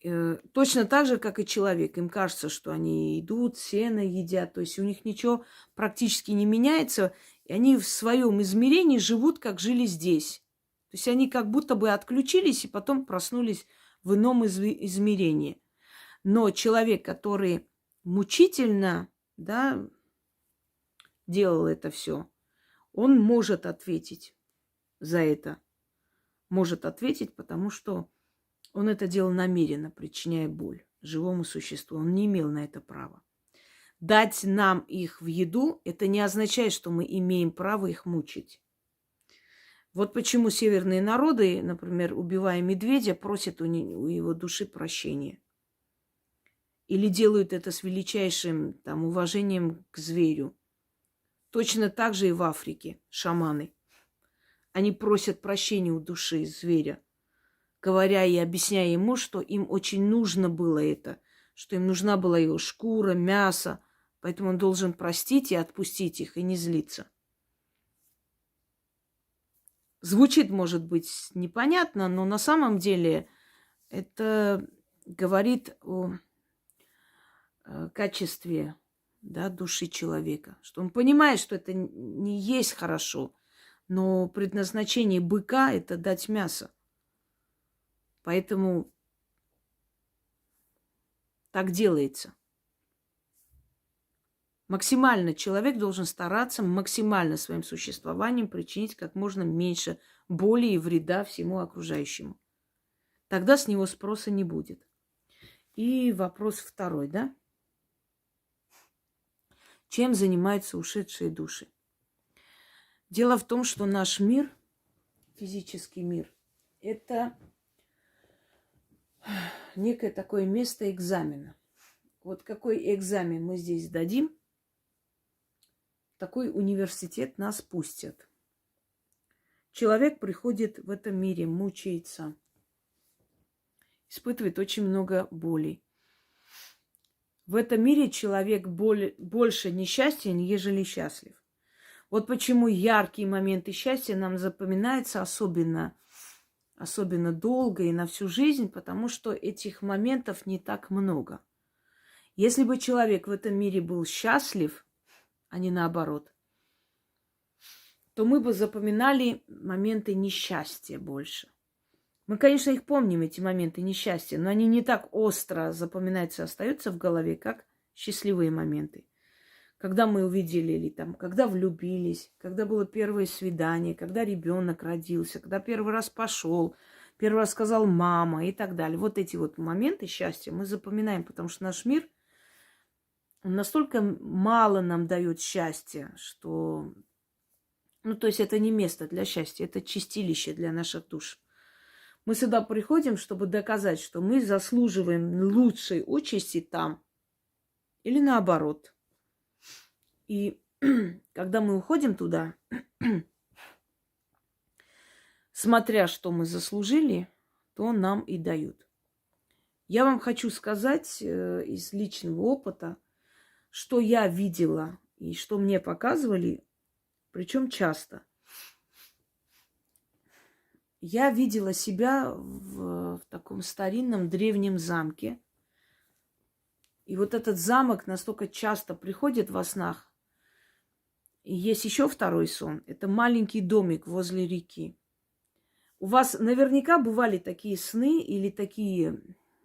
S1: Точно так же, как и человек. Им кажется, что они идут, сено едят. То есть у них ничего практически не меняется. И они в своем измерении живут, как жили здесь. То есть они как будто бы отключились и потом проснулись в ином измерении. Но человек, который мучительно, да, делал это все, он может ответить за это. Может ответить, потому что он это делал намеренно, причиняя боль живому существу. Он не имел на это права. дать нам их в еду, это не означает, что мы имеем право их мучить. Вот почему северные народы, например, убивая медведя, просят у его души прощения. Или делают это с величайшим там, уважением к зверю. Точно так же и в Африке шаманы. Они просят прощения у души зверя, говоря и объясняя ему, что им очень нужно было это, что им нужна была его шкура, мясо, поэтому он должен простить и отпустить их, и не злиться. Звучит, может быть, непонятно, но на самом деле это говорит о качестве, да, души человека. Что он понимает, что это не есть хорошо, но предназначение быка – это дать мясо. Поэтому так делается. Максимально человек должен стараться максимально своим существованием причинить как можно меньше боли и вреда всему окружающему. Тогда с него спроса не будет. И вопрос второй, да? Чем занимаются ушедшие души? Дело в том, что наш мир, физический мир, это некое такое место экзамена. Вот какой экзамен мы здесь дадим, такой университет нас пустят. Человек приходит в этом мире, мучается, испытывает очень много боли. В этом мире человек больше несчастен, нежели счастлив. Вот почему яркие моменты счастья нам запоминаются особенно долго и на всю жизнь, потому что этих моментов не так много. Если бы человек в этом мире был счастлив, а не наоборот, то мы бы запоминали моменты несчастья больше. Мы, конечно, их помним, эти моменты несчастья, но они не так остро запоминаются, остаются в голове, как счастливые моменты. Когда мы увидели, или там, когда влюбились, когда было первое свидание, когда ребенок родился, когда первый раз пошел, первый раз сказал мама и так далее. Вот эти вот моменты счастья мы запоминаем, потому что наш мир настолько мало нам дает счастья, что... Ну, то есть это не место для счастья, это чистилище для наших душ. Мы сюда приходим, чтобы доказать, что мы заслуживаем лучшей участи там или наоборот. И когда мы уходим туда, смотря что мы заслужили, то нам и дают. Я вам хочу сказать из личного опыта, что я видела и что мне показывали, причем часто. Я видела себя в таком старинном древнем замке. И вот этот замок настолько часто приходит во снах. И есть еще второй сон. Это маленький домик возле реки. У вас наверняка бывали такие сны или такие,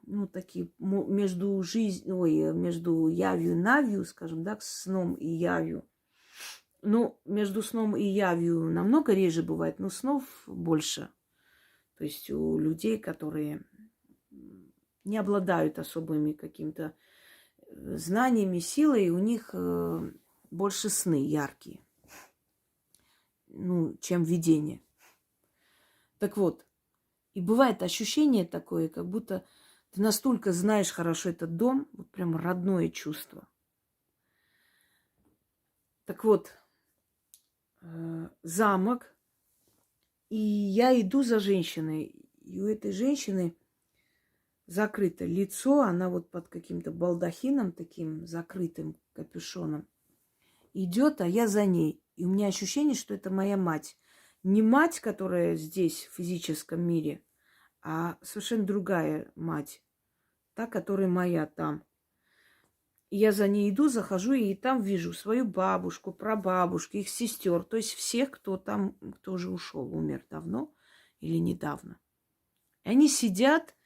S1: ну, такие между между явью и навью, скажем, да, сном и явью. Ну, между сном и явью намного реже бывает, но снов больше. То есть у людей, которые не обладают особыми какими-то знаниями, силой, у них больше сны яркие, ну, чем видение. Так вот, и бывает ощущение такое, как будто ты настолько знаешь хорошо этот дом, вот прям родное чувство. Так вот, замок, и я иду за женщиной, и у этой женщины закрыто лицо, она вот под каким-то балдахином таким закрытым капюшоном идет, а я за ней. И у меня ощущение, что это моя мать. Не мать, которая здесь, в физическом мире, а совершенно другая мать. Та, которая моя там. И я за ней иду, захожу, и там вижу свою бабушку, прабабушку, их сестер. То есть всех, кто там, кто уже ушел, умер давно или недавно. И они сидят,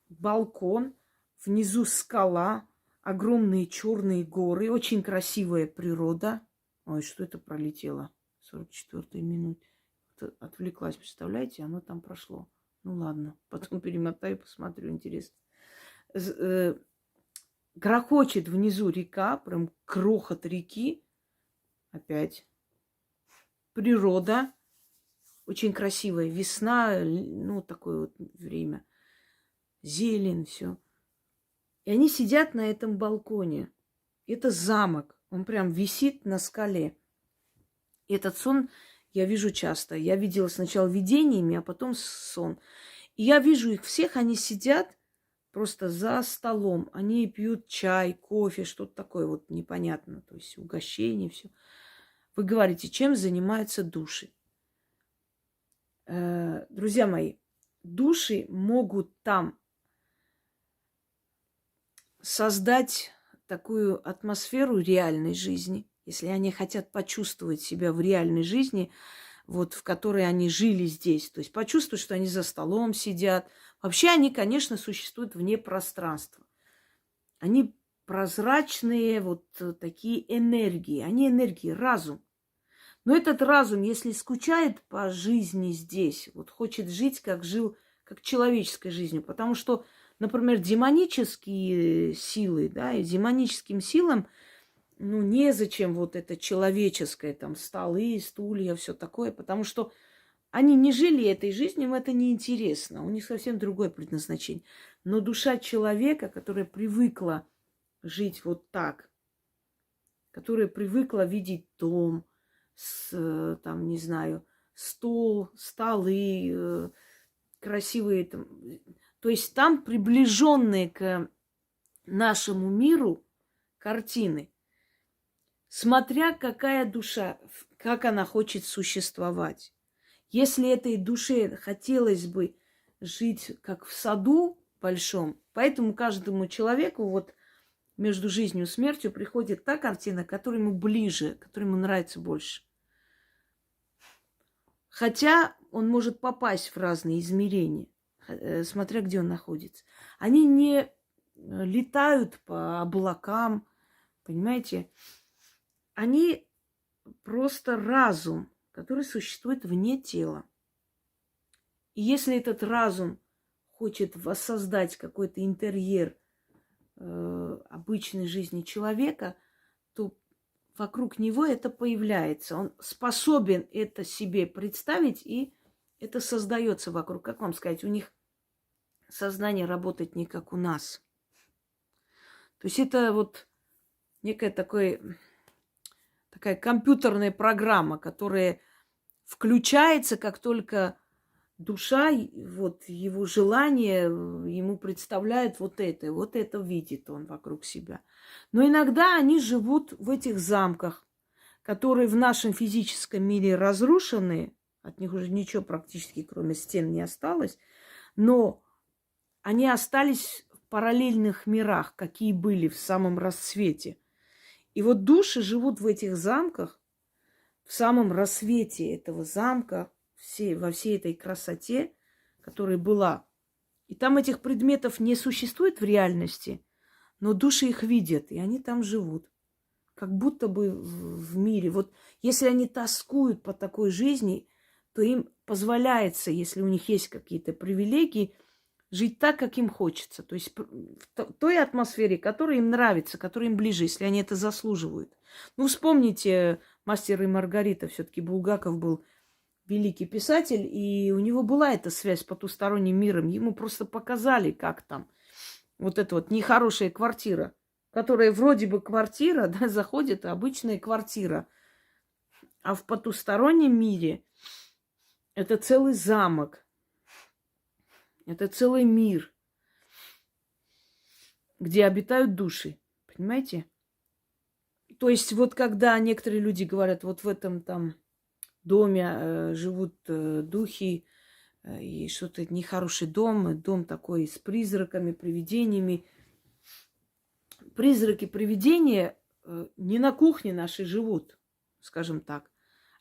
S1: балкон, внизу скала, огромные черные горы, очень красивая природа. Ой, что это пролетело? 44-я минута. Отвлеклась, представляете? Оно там прошло. Ну ладно, потом перемотаю, посмотрю, интересно. Грохочет внизу река, прям крохот реки. Опять природа. Очень красивая. Весна, ну, такое вот время. Зелень, все. И они сидят на этом балконе. Это замок. Он прям висит на скале. И этот сон я вижу часто. Я видела сначала видениями, а потом сон. И я вижу их всех, они сидят просто за столом. Они пьют чай, кофе, что-то такое вот непонятно. То есть угощение, все. Вы говорите, чем занимаются души? Друзья мои, души могут там создать такую атмосферу реальной жизни, если они хотят почувствовать себя в реальной жизни, вот в которой они жили здесь. То есть почувствовать, что они за столом сидят. Вообще они, конечно, существуют вне пространства. Они прозрачные, вот такие энергии. Они энергии, разум. Но этот разум, если скучает по жизни здесь, вот хочет жить, как жил, как человеческой жизнью, потому что, например, демонические силы, да, и демоническим силам, ну, незачем вот это человеческое, там, столы, стулья, все такое, потому что они не жили этой жизнью, им это неинтересно, у них совсем другое предназначение. Но душа человека, которая привыкла жить вот так, которая привыкла видеть дом, там, не знаю, стол, столы, красивые там. То есть там приближенные к нашему миру картины. Смотря какая душа, как она хочет существовать. Если этой душе хотелось бы жить как в саду большом, поэтому каждому человеку вот между жизнью и смертью приходит та картина, которая ему ближе, которая ему нравится больше. Хотя он может попасть в разные измерения, смотря где он находится. Они не летают по облакам, понимаете? Они просто разум, который существует вне тела. И если этот разум хочет воссоздать какой-то интерьер обычной жизни человека, то вокруг него это появляется. Он способен это себе представить, и это создается вокруг. Как вам сказать, у них сознание работает не как у нас. То есть это вот некая такая компьютерная программа, которая включается, как только душа, вот его желание ему представляет вот это видит он вокруг себя. Но иногда они живут в этих замках, которые в нашем физическом мире разрушены, от них уже ничего практически кроме стен не осталось, но они остались в параллельных мирах, какие были в самом расцвете. И вот души живут в этих замках, в самом рассвете этого замка, во всей этой красоте, которая была. И там этих предметов не существует в реальности, но души их видят, и они там живут. Как будто бы в мире. Вот если они тоскуют по такой жизни, то им позволяется, если у них есть какие-то привилегии, жить так, как им хочется. То есть в той атмосфере, которая им нравится, которая им ближе, если они это заслуживают. Ну, вспомните «Мастер и Маргарита». Все-таки Булгаков был великий писатель, и у него была эта связь с потусторонним миром. Ему просто показали, как там вот эта вот нехорошая квартира, которая вроде бы квартира, да, заходит обычная квартира. А в потустороннем мире это целый замок, это целый мир, где обитают души. Понимаете? То есть вот когда некоторые люди говорят, вот в этом там доме живут духи, и что-то нехороший дом такой с призраками, привидениями. Призраки, привидения не на кухне нашей живут, скажем так.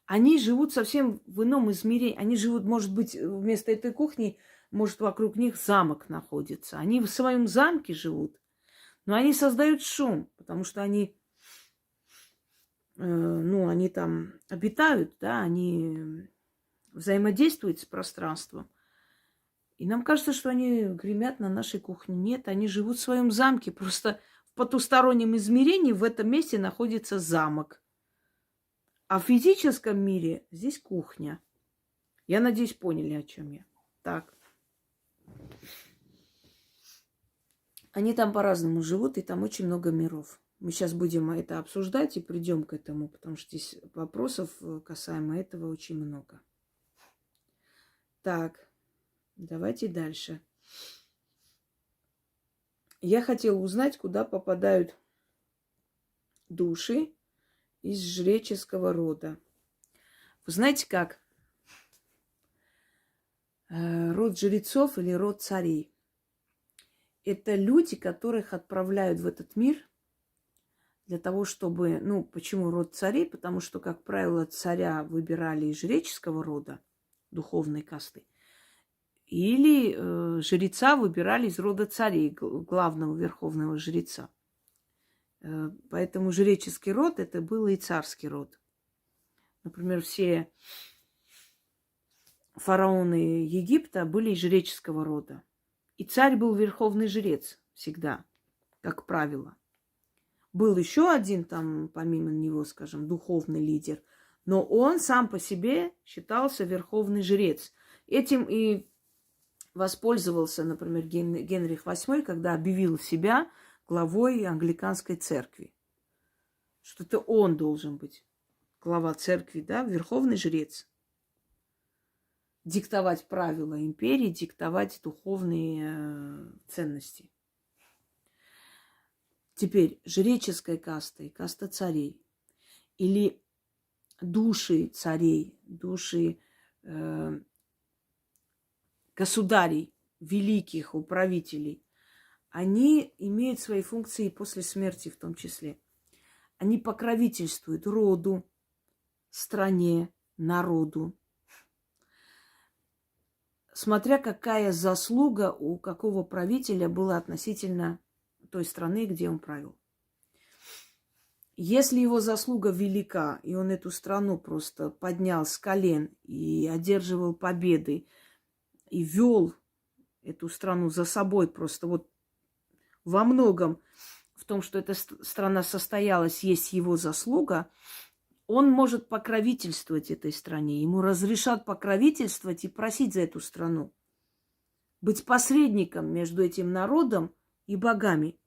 S1: Они живут совсем в ином измерении. Они живут, может быть, вместо этой кухни, может, вокруг них замок находится. Они в своем замке живут, но они создают шум, потому что они они там обитают, да, они взаимодействуют с пространством. И нам кажется, что они гремят на нашей кухне. Нет, они живут в своем замке. Просто в потустороннем измерении в этом месте находится замок. А в физическом мире здесь кухня. Я надеюсь, поняли, о чем я. Так. Они там по-разному живут, и там очень много миров. Мы сейчас будем это обсуждать и придем к этому, потому что здесь вопросов касаемо этого очень много. Так, давайте дальше. Я хотела узнать, куда попадают души из жреческого рода. Вы знаете как? Род жрецов или род царей. Это люди, которых отправляют в этот мир для того, чтобы... Ну, почему род царей? Потому что, как правило, царя выбирали из жреческого рода, духовной касты. Или жреца выбирали из рода царей, главного верховного жреца. Поэтому жреческий род это был и царский род. Например, все фараоны Египта были из жреческого рода. И царь был верховный жрец всегда, как правило. Был еще один там, помимо него, скажем, духовный лидер, но он сам по себе считался верховный жрец. Этим и воспользовался, например, Генрих VIII, когда объявил себя главой англиканской церкви. Что это он должен быть глава церкви, да, верховный жрец. Диктовать правила империи, диктовать духовные ценности. Теперь жреческая каста и каста царей. Или души царей, души государей, великих управителей, они имеют свои функции после смерти в том числе. Они покровительствуют роду, стране, народу. Смотря какая заслуга у какого правителя была относительно той страны, где он правил. Если его заслуга велика, и он эту страну просто поднял с колен и одерживал победы, и вел эту страну за собой просто вот во многом в том, что эта страна состоялась, есть его заслуга, он может покровительствовать этой стране. Ему разрешат покровительствовать и просить за эту страну. Быть посредником между этим народом и богами.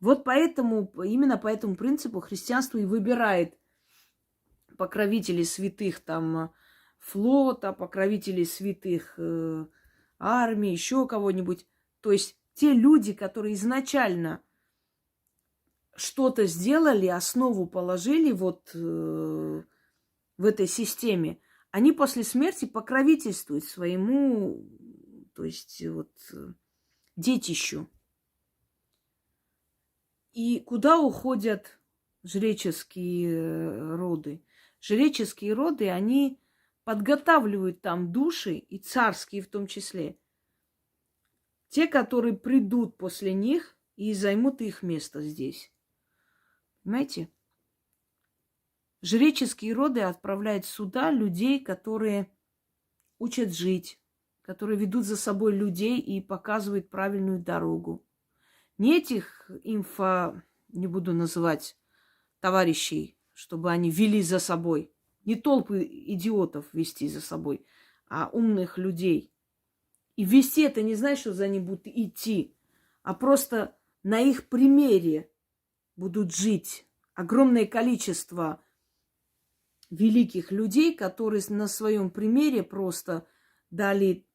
S1: Вот поэтому, именно по этому принципу христианство и выбирает покровителей святых там флота, покровителей святых армии, еще кого-нибудь. То есть те люди, которые изначально что-то сделали, основу положили вот в этой системе, они после смерти покровительствуют своему, то есть вот детищу. И куда уходят жреческие роды? Жреческие роды, они подготавливают там души, и царские в том числе. Те, которые придут после них и займут их место здесь. Понимаете? Жреческие роды отправляют сюда людей, которые учат жить, которые ведут за собой людей и показывают правильную дорогу. Не этих не буду называть, товарищей, чтобы они вели за собой. Не толпы идиотов вести за собой, а умных людей. И вести это не значит, что за ними будут идти, а просто на их примере будут жить. Огромное количество великих людей, которые на своем примере просто дали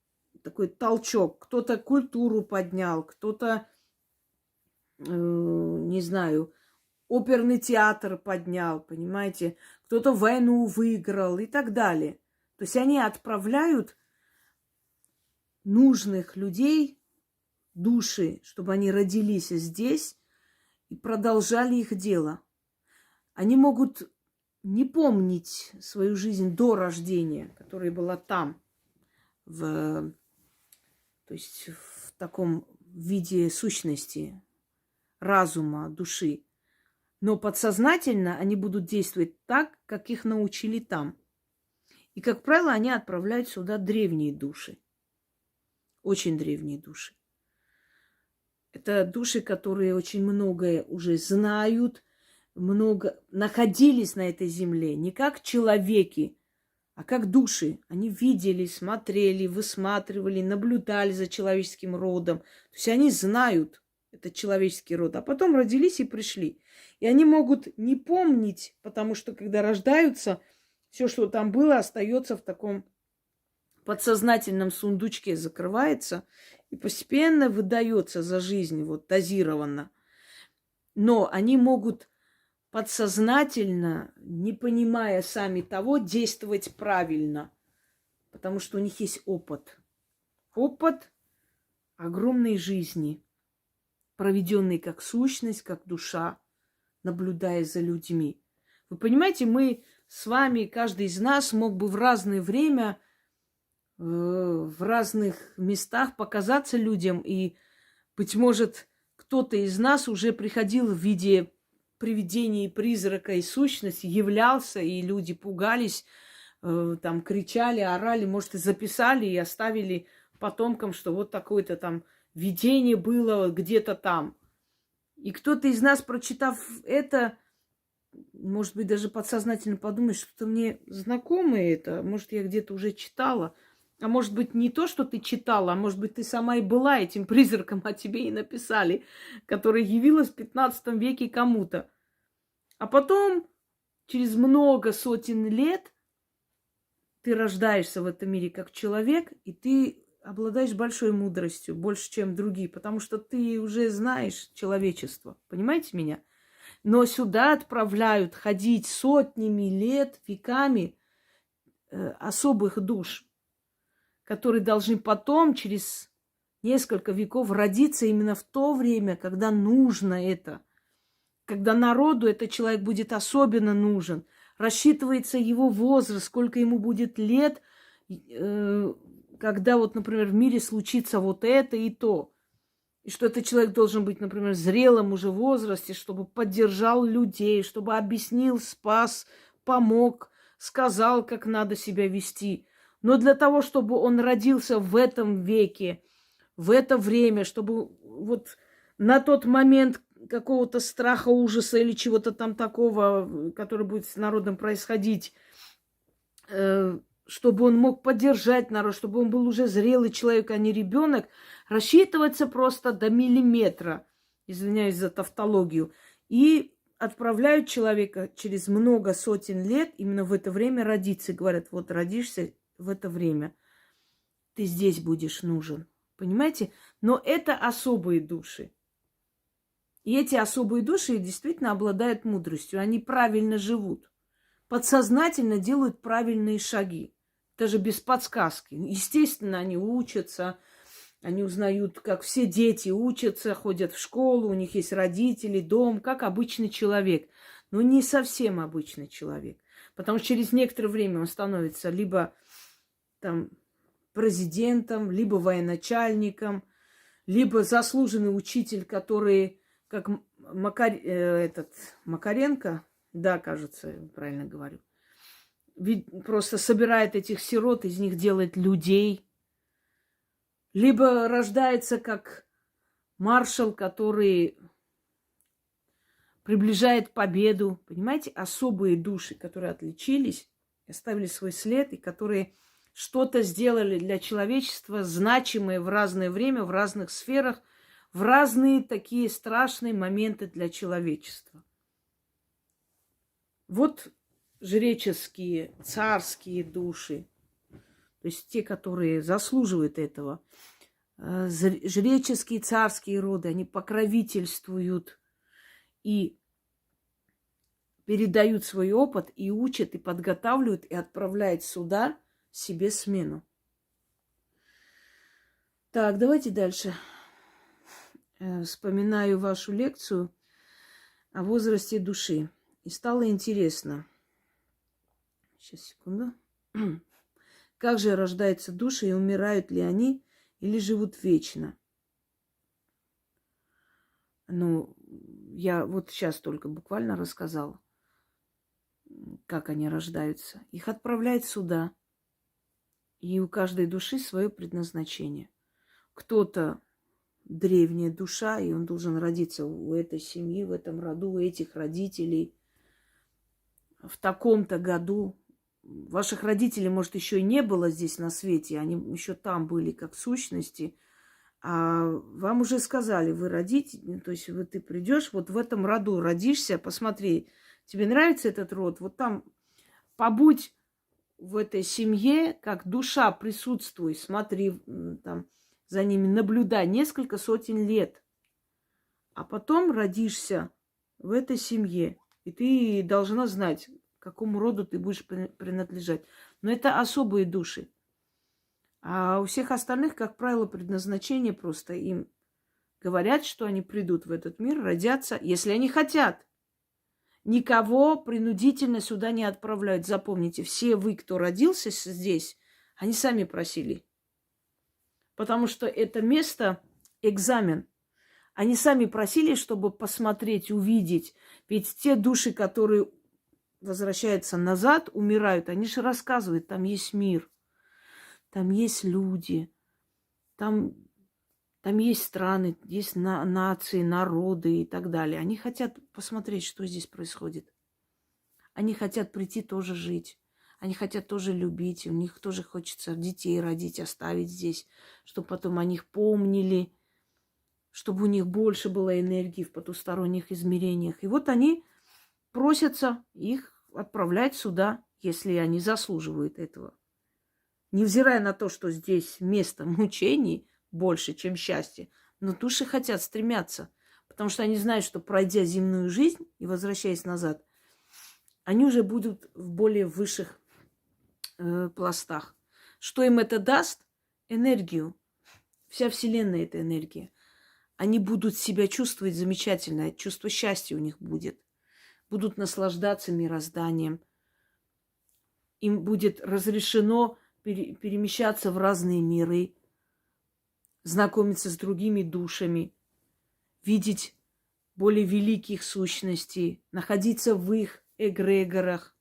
S1: такой толчок. Кто-то культуру поднял, кто-то, не знаю, оперный театр поднял, понимаете? Кто-то войну выиграл и так далее. То есть они отправляют нужных людей, души, чтобы они родились здесь и продолжали их дело. Они могут не помнить свою жизнь до рождения, которая была там, то есть в таком виде сущности, разума, души. Но подсознательно они будут действовать так, как их научили там. И, как правило, они отправляют сюда древние души. Очень древние души. Это души, которые очень многое уже знают, много находились на этой земле, не как человеки, а как души. Они видели, смотрели, высматривали, наблюдали за человеческим родом. То есть они знают этот человеческий род, а потом родились и пришли. И они могут не помнить, потому что когда рождаются, все, что там было, остается в таком подсознательном сундучке, закрывается и постепенно выдается за жизнь, вот дозированно. Но они могут подсознательно, не понимая сами того, действовать правильно, потому что у них есть опыт. Опыт огромной жизни, проведенный как сущность, как душа, наблюдая за людьми. Вы понимаете, мы с вами, каждый из нас мог бы в разное время, в разных местах показаться людям, и, быть может, кто-то из нас уже приходил в виде привидения, призрака и сущности, являлся, и люди пугались, там кричали, орали, может, и записали, и оставили потомкам, что вот такое-то там видение было где-то там. И кто-то из нас, прочитав это, может быть, даже подсознательно подумает, что-то мне знакомое это, может, я где-то уже читала. А может быть, не то, что ты читала, а может быть, ты сама и была этим призраком, а тебе и написали, которая явилась в 15 веке кому-то. А потом, через много сотен лет, ты рождаешься в этом мире как человек, и ты обладаешь большой мудростью, больше, чем другие, потому что ты уже знаешь человечество. Понимаете меня? Но сюда отправляют ходить сотнями лет, веками особых душ, которые должны потом, через несколько веков, родиться именно в то время, когда нужно это. Когда народу этот человек будет особенно нужен. Рассчитывается его возраст, сколько ему будет лет, когда вот, например, в мире случится вот это и то. И что этот человек должен быть, например, в зрелом уже возрасте, чтобы поддержал людей, чтобы объяснил, спас, помог, сказал, как надо себя вести. Но для того, чтобы он родился в этом веке, в это время, чтобы вот на тот момент какого-то страха, ужаса или чего-то там такого, который будет с народом происходить, чтобы он мог поддержать народ, чтобы он был уже зрелый человек, а не ребенок, рассчитывается просто до миллиметра, извиняюсь за тавтологию, и отправляют человека через много сотен лет именно в это время родиться. И говорят, вот родишься в это время, ты здесь будешь нужен. Понимаете? Но это особые души. И эти особые души действительно обладают мудростью. Они правильно живут. Подсознательно делают правильные шаги. Даже без подсказки. Естественно, они учатся. Они узнают, как все дети учатся, ходят в школу, у них есть родители, дом, как обычный человек. Но не совсем обычный человек. Потому что через некоторое время он становится либо там президентом, либо военачальником, либо заслуженный учитель, который, как Макаренко, да, кажется, я правильно говорю, ведь просто собирает этих сирот, из них делает людей. Либо рождается как маршал, который приближает победу. Понимаете, особые души, которые отличились, оставили свой след, и которые что-то сделали для человечества, значимое в разное время, в разных сферах, в разные такие страшные моменты для человечества. Вот жреческие, царские души, то есть те, которые заслуживают этого. Жреческие, царские роды, они покровительствуют и передают свой опыт, и учат, и подготавливают, и отправляют сюда себе смену. Так, давайте дальше. Вспоминаю вашу лекцию о возрасте души. И стало интересно. Сейчас, секунду. Как же рождаются души и умирают ли они или живут вечно? Ну, я вот сейчас только буквально рассказала, как они рождаются. Их отправляют сюда. И у каждой души свое предназначение. Кто-то древняя душа, и он должен родиться у этой семьи, в этом роду, у этих родителей в таком-то году. Ваших родителей, может, еще и не было здесь на свете, они еще там были как сущности, а вам уже сказали, вы родите, то есть вот ты придешь, вот в этом роду родишься, посмотри, тебе нравится этот род, вот там побудь в этой семье, как душа присутствуй, смотри там за ними, наблюдай несколько сотен лет, а потом родишься в этой семье, и ты должна знать, к какому роду ты будешь принадлежать. Но это особые души. А у всех остальных, как правило, предназначение просто им говорят, что они придут в этот мир, родятся, если они хотят. Никого принудительно сюда не отправляют. Запомните, все вы, кто родился здесь, они сами просили. Потому что это место экзамен. Они сами просили, чтобы посмотреть, увидеть. Ведь те души, которые возвращаются назад, умирают, они же рассказывают, там есть мир, там есть люди, там есть страны, есть нации, народы и так далее. Они хотят посмотреть, что здесь происходит. Они хотят прийти тоже жить. Они хотят тоже любить. У них тоже хочется детей родить, оставить здесь, чтобы потом о них помнили, чтобы у них больше было энергии в потусторонних измерениях. И вот они просятся их отправлять сюда, если они заслуживают этого. Невзирая на то, что здесь место мучений больше, чем счастья, но души хотят, стремятся, потому что они знают, что пройдя земную жизнь и возвращаясь назад, они уже будут в более высших пластах. Что им это даст? Энергию. Вся Вселенная – это энергия. Они будут себя чувствовать замечательно, чувство счастья у них будет. Будут наслаждаться мирозданием. Им будет разрешено перемещаться в разные миры, знакомиться с другими душами, видеть более великих сущностей, находиться в их эгрегорах.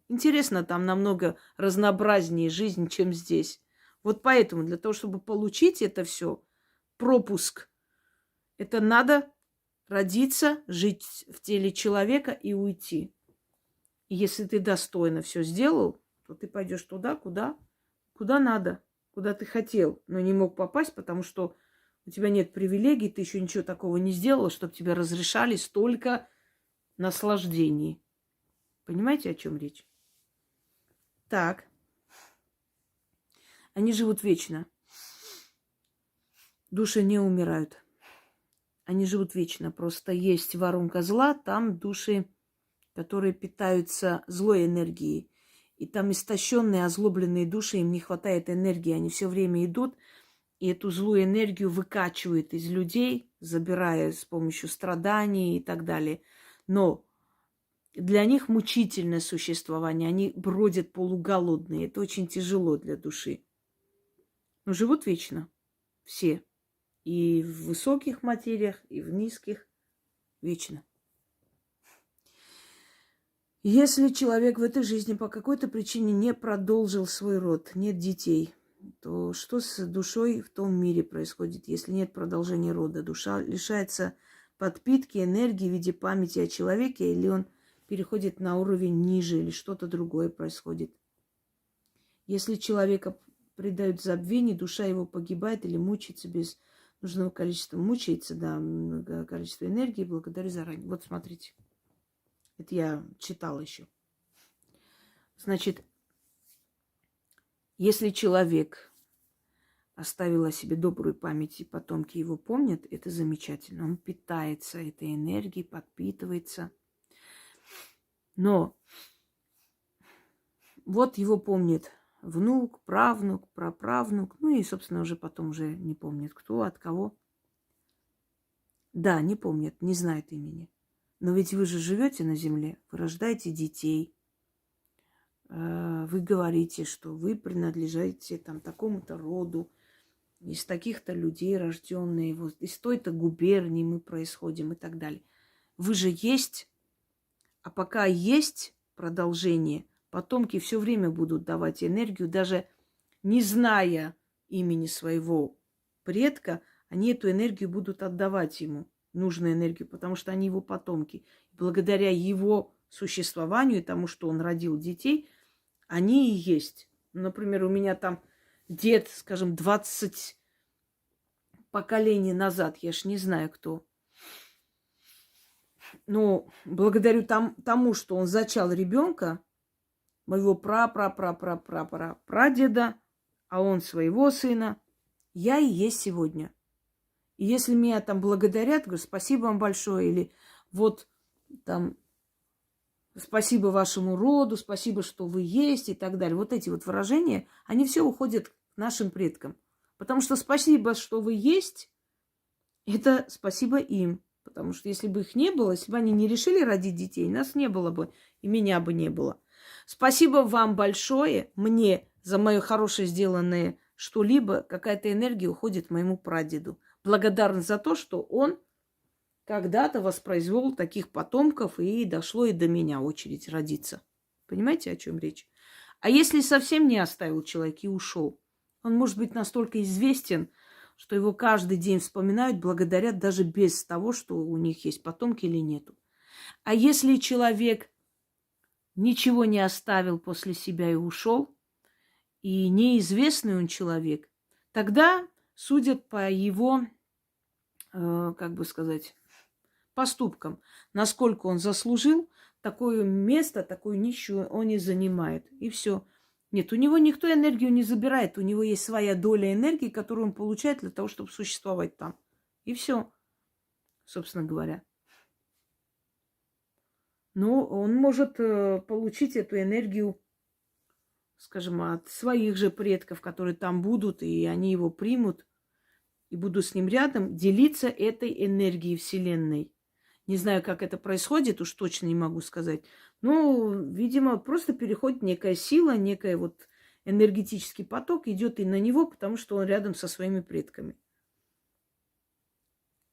S1: Интересно, там намного разнообразнее жизнь, чем здесь. Вот поэтому для того, чтобы получить это все, пропуск, это надо родиться, жить в теле человека и уйти. И если ты достойно все сделал, то ты пойдешь туда, куда надо, куда ты хотел, но не мог попасть, потому что у тебя нет привилегий, ты еще ничего такого не сделала, чтобы тебе разрешали столько наслаждений. Понимаете, о чем речь? Так. Они живут вечно. Души не умирают. Они живут вечно. Просто есть воронка зла, там души, которые питаются злой энергией. И там истощенные, озлобленные души, им не хватает энергии. Они все время идут и эту злую энергию выкачивают из людей, забирая с помощью страданий и так далее. Но для них мучительное существование. Они бродят полуголодные. Это очень тяжело для души. Но живут вечно. Все. И в высоких материях, и в низких. Вечно. Если человек в этой жизни по какой-то причине не продолжил свой род, нет детей, то что с душой в том мире происходит, если нет продолжения рода? Душа лишается подпитки, энергии в виде памяти о человеке, или он переходит на уровень ниже, или что-то другое происходит. Если человека предают забвению, душа его погибает или мучается без нужного количества. Мучается, да, много количества энергии, благодарю заранее. Вот смотрите. Это я читала еще. Значит, если человек оставил о себе добрую память, и потомки его помнят, это замечательно. Он питается этой энергией, подпитывается. Но вот его помнит внук, правнук, праправнук, ну и, собственно, уже потом уже не помнит, кто, от кого. Да, не помнят, не знает имени. Но ведь вы же живете на земле, вы рождаете детей, вы говорите, что вы принадлежите там такому-то роду, из таких-то людей рожденные, вот из той-то губернии мы происходим и так далее. Вы же есть, а пока есть продолжение, потомки все время будут давать энергию, даже не зная имени своего предка, они эту энергию будут отдавать ему, нужную энергию, потому что они его потомки. Благодаря его существованию и тому, что он родил детей, они и есть. Например, у меня там дед, скажем, 20 поколений назад, я ж не знаю кто. Но благодарю тому, что он зачал ребенка, моего прадеда, а он своего сына, я и есть сегодня. И если меня там благодарят, говорю, спасибо вам большое, или вот там спасибо вашему роду, спасибо, что вы есть и так далее. Вот эти вот выражения, они все уходят к нашим предкам. Потому что спасибо, что вы есть, это спасибо им. Потому что если бы их не было, если бы они не решили родить детей, нас не было бы, и меня бы не было. Спасибо вам большое, мне, за мое хорошее сделанное что-либо, какая-то энергия уходит моему прадеду. Благодарен за то, что он когда-то воспроизвел таких потомков, и дошло и до меня очередь родиться. Понимаете, о чем речь? А если совсем не оставил человек и ушел, он может быть настолько известен, что его каждый день вспоминают, благодарят даже без того, что у них есть потомки или нету. А если человек ничего не оставил после себя и ушел, и неизвестный он человек, тогда судят по его, как бы сказать, поступкам. Насколько он заслужил, такое место, такую нищую он и занимает. И все. Нет, у него никто энергию не забирает. У него есть своя доля энергии, которую он получает для того, чтобы существовать там. И все, собственно говоря. Но он может получить эту энергию, скажем, от своих же предков, которые там будут, и они его примут, и будут с ним рядом, делиться этой энергией Вселенной. Не знаю, как это происходит, уж точно не могу сказать. Но, видимо, просто переходит некая сила, некий вот энергетический поток идет и на него, потому что он рядом со своими предками.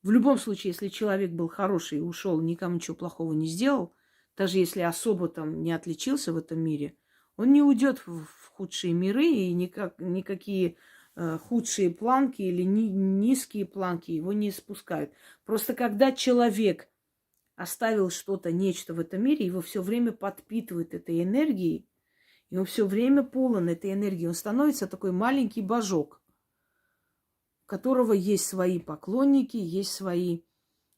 S1: В любом случае, если человек был хороший и ушел, никому ничего плохого не сделал, даже если особо там не отличился в этом мире, он не уйдет в худшие миры, и никакие худшие планки или низкие планки его не спускают. Просто когда человек оставил что-то, нечто в этом мире, его все время подпитывает этой энергией, и он все время полон этой энергии. Он становится такой маленький божок, у которого есть свои поклонники, есть свой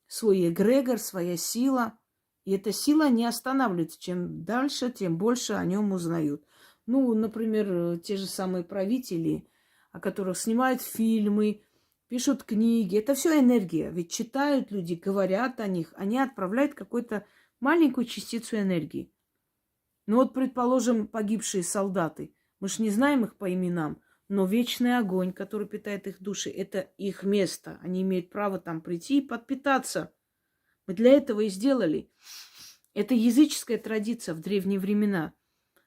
S1: эгрегор, своя сила. И эта сила не останавливается. Чем дальше, тем больше о нем узнают. Ну, например, те же самые правители, о которых снимают фильмы, пишут книги. Это все энергия. Ведь читают люди, говорят о них. Они отправляют какую-то маленькую частицу энергии. Ну вот, предположим, погибшие солдаты. Мы ж не знаем их по именам. Но вечный огонь, который питает их души, это их место. Они имеют право там прийти и подпитаться. Мы для этого и сделали. Это языческая традиция в древние времена.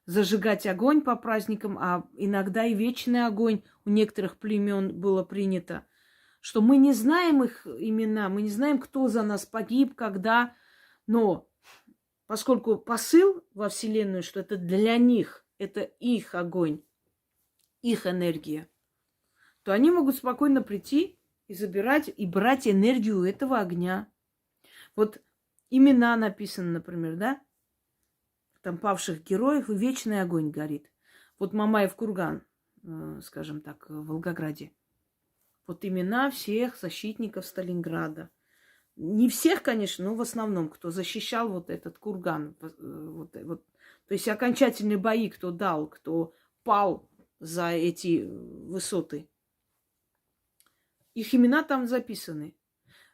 S1: Зажигать огонь по праздникам, а иногда и вечный огонь у некоторых племен было принято. Что мы не знаем их имена, мы не знаем, кто за нас погиб, когда. Но поскольку посыл во Вселенную, что это для них, это их огонь, их энергия, то они могут спокойно прийти и забирать, и брать энергию этого огня. Вот имена написаны, например, да? Там павших героев, и вечный огонь горит. Вот Мамаев курган, скажем так, в Волгограде. Вот имена всех защитников Сталинграда. Не всех, конечно, но в основном, кто защищал вот этот курган. Вот. То есть окончательные бои, кто дал, кто пал за эти высоты. Их имена там записаны.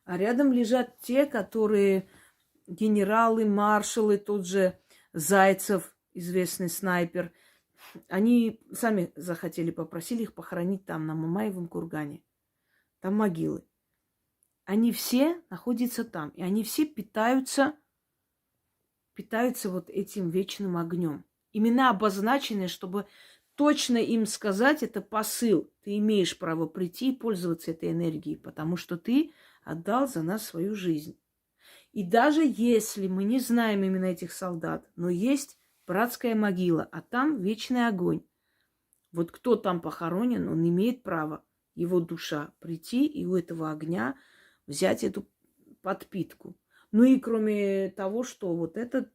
S1: А рядом лежат те, которые генералы, маршалы, тот же Зайцев, известный снайпер. Они сами захотели, попросили их похоронить там, на Мамаевом кургане. Там могилы. Они все находятся там. И они все питаются вот этим вечным огнем. Имена обозначены, чтобы точно им сказать, это посыл. Ты имеешь право прийти и пользоваться этой энергией, потому что ты отдал за нас свою жизнь. И даже если мы не знаем именно этих солдат, но есть братская могила, а там вечный огонь. Вот кто там похоронен, он имеет право его душа, прийти и у этого огня взять эту подпитку. Ну и кроме того, что вот этот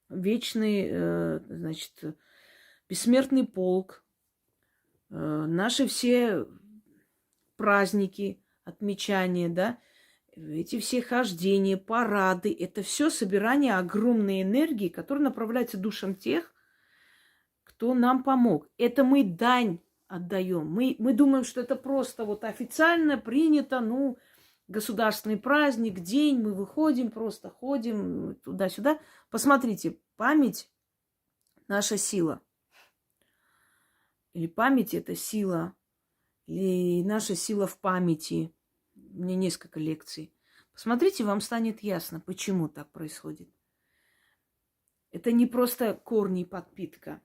S1: вечный, значит, бессмертный полк, наши все праздники, отмечания, да, эти все хождения, парады, это все собирание огромной энергии, которая направляется душам тех, кто нам помог. Это мы дань отдаем. Мы думаем, что это просто вот официально принято, ну, государственный праздник, день, мы выходим, просто ходим туда-сюда. Посмотрите, память – наша сила. Или память – это сила, или наша сила в памяти. У меня несколько лекций. Посмотрите, вам станет ясно, почему так происходит. Это не просто корни и подпитка.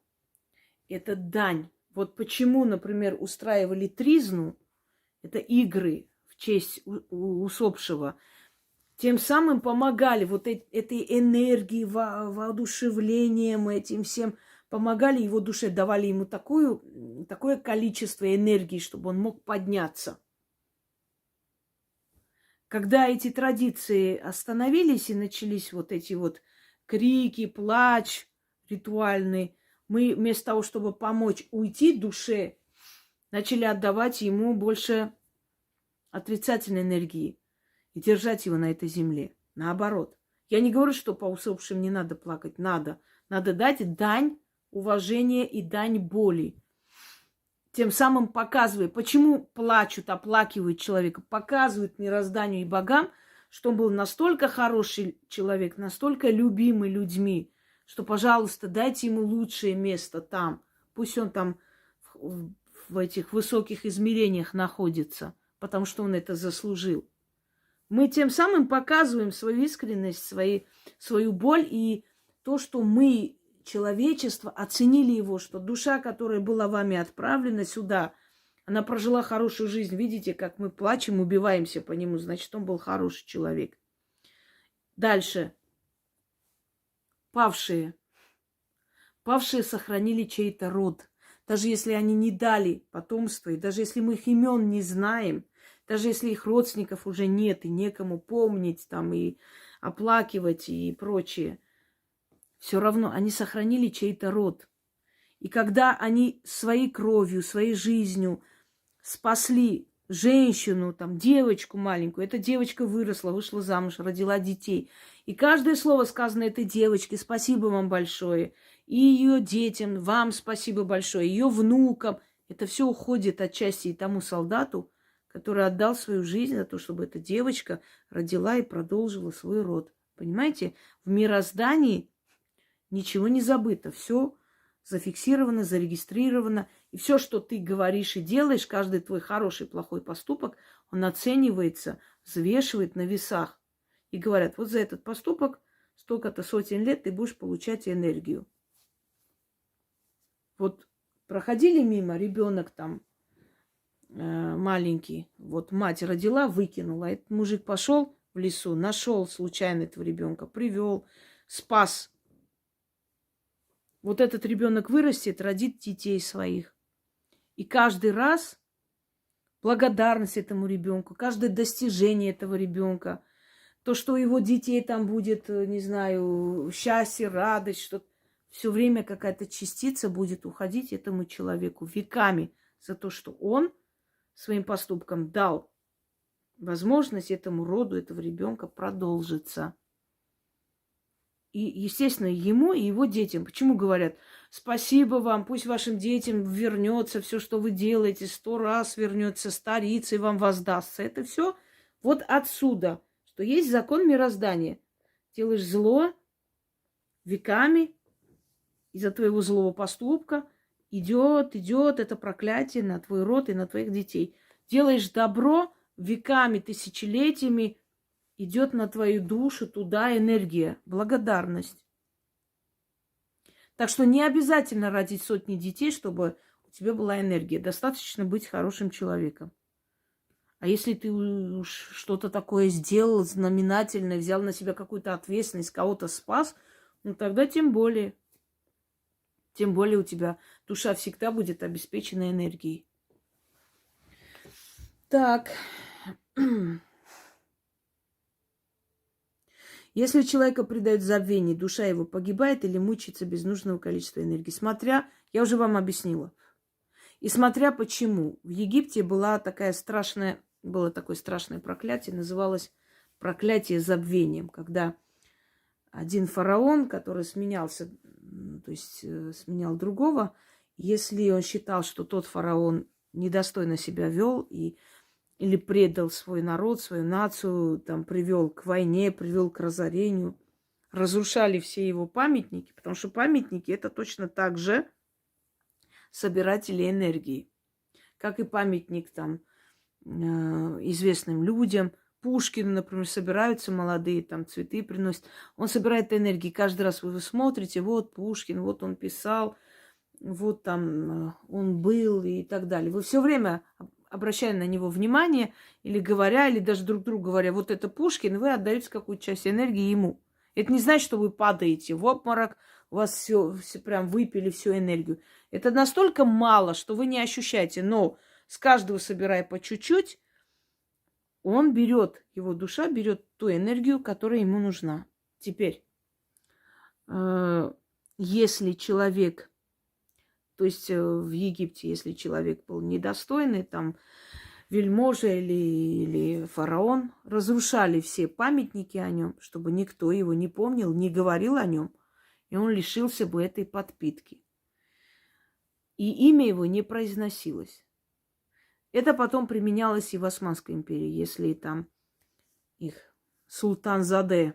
S1: Это дань. Вот почему, например, устраивали тризну, это игры в честь усопшего, тем самым помогали вот этой энергии, воодушевлением, этим всем, помогали его душе, давали ему такое количество энергии, чтобы он мог подняться. Когда эти традиции остановились и начались вот эти вот крики, плач ритуальный, мы вместо того, чтобы помочь уйти душе, начали отдавать ему больше отрицательной энергии и держать его на этой земле. Наоборот. Я не говорю, что по усопшим не надо плакать. Надо. Надо дать дань уважения и дань боли. Тем самым показывая, почему плачут, оплакивают человека, показывают мирозданию и богам, что он был настолько хороший человек, настолько любимый людьми, что, пожалуйста, дайте ему лучшее место там. Пусть он там в этих высоких измерениях находится, потому что он это заслужил. Мы тем самым показываем свою искренность, свою боль и то, что мы, человечество, оценили его, что душа, которая была вами отправлена сюда, она прожила хорошую жизнь. Видите, как мы плачем, убиваемся по нему, значит, он был хороший человек. Дальше. Павшие. Павшие сохранили чей-то род. Даже если они не дали потомство, и даже если мы их имен не знаем, даже если их родственников уже нет, и некому помнить там, и оплакивать, и прочее, все равно они сохранили чей-то род. И когда они своей кровью, своей жизнью спасли женщину, там, девочку маленькую, эта девочка выросла, вышла замуж, родила детей. И каждое слово, сказанное этой девочке, спасибо вам большое, и ее детям, вам спасибо большое, ее внукам, это все уходит отчасти и тому солдату, который отдал свою жизнь за то, чтобы эта девочка родила и продолжила свой род. Понимаете? В мироздании ничего не забыто. Все зафиксировано, зарегистрировано. И все, что ты говоришь и делаешь, каждый твой хороший, плохой поступок, он оценивается, взвешивает на весах. И говорят, вот за этот поступок столько-то сотен лет ты будешь получать энергию. Вот проходили мимо, ребенок там маленький, вот мать родила, выкинула. Этот мужик пошел в лесу, нашел случайно этого ребенка, привел, спас. Вот этот ребенок вырастет, родит детей своих. И каждый раз благодарность этому ребенку, каждое достижение этого ребенка, то, что у его детей там будет, не знаю, счастье, радость, что все время какая-то частица будет уходить этому человеку веками за то, что он своим поступком дал возможность этому роду, этого ребенка продолжиться. И, естественно, ему и его детям. Почему говорят, спасибо вам, пусть вашим детям вернется все, что вы делаете, 100 раз вернется, старится и вам воздастся. Это все вот отсюда, что есть закон мироздания. Делаешь зло веками из-за твоего злого поступка, идет это проклятие на твой род и на твоих детей. Делаешь добро веками, тысячелетиями, идет на твою душу туда энергия, благодарность. Так что не обязательно родить сотни детей, чтобы у тебя была энергия. Достаточно быть хорошим человеком. А если ты уж что-то такое сделал знаменательное, взял на себя какую-то ответственность, кого-то спас, ну тогда тем более. Тем более у тебя душа всегда будет обеспечена энергией. Так. Если человека предают забвению, душа его погибает или мучается без нужного количества энергии. Смотря, я уже вам объяснила. И смотря почему. В Египте было такое страшное проклятие, называлось проклятие забвением, когда один фараон, который сменялся, то есть сменял другого, если он считал, что тот фараон недостойно себя вел или предал свой народ, свою нацию, там, привел к войне, привел к разорению, разрушали все его памятники, потому что памятники это точно так же собиратели энергии, как и памятник там известным людям. Пушкину, например, собираются молодые, там цветы приносят. Он собирает энергии. Каждый раз вы смотрите, вот Пушкин, вот он писал, вот там он был и так далее. Вы все время, обращая на него внимание, или говоря, или даже друг другу говоря, вот это Пушкин, вы отдаете какую-то часть энергии ему. Это не значит, что вы падаете в обморок, у вас все прям выпили всю энергию. Это настолько мало, что вы не ощущаете. Но с каждого собирая по чуть-чуть, он берет, его душа берет ту энергию, которая ему нужна. Теперь, если человек, то есть в Египте, если человек был недостойный, там, вельможа или фараон, разрушали все памятники о нем, чтобы никто его не помнил, не говорил о нем, и он лишился бы этой подпитки. И имя его не произносилось. Это потом применялось и в Османской империи, если там их султан-заде,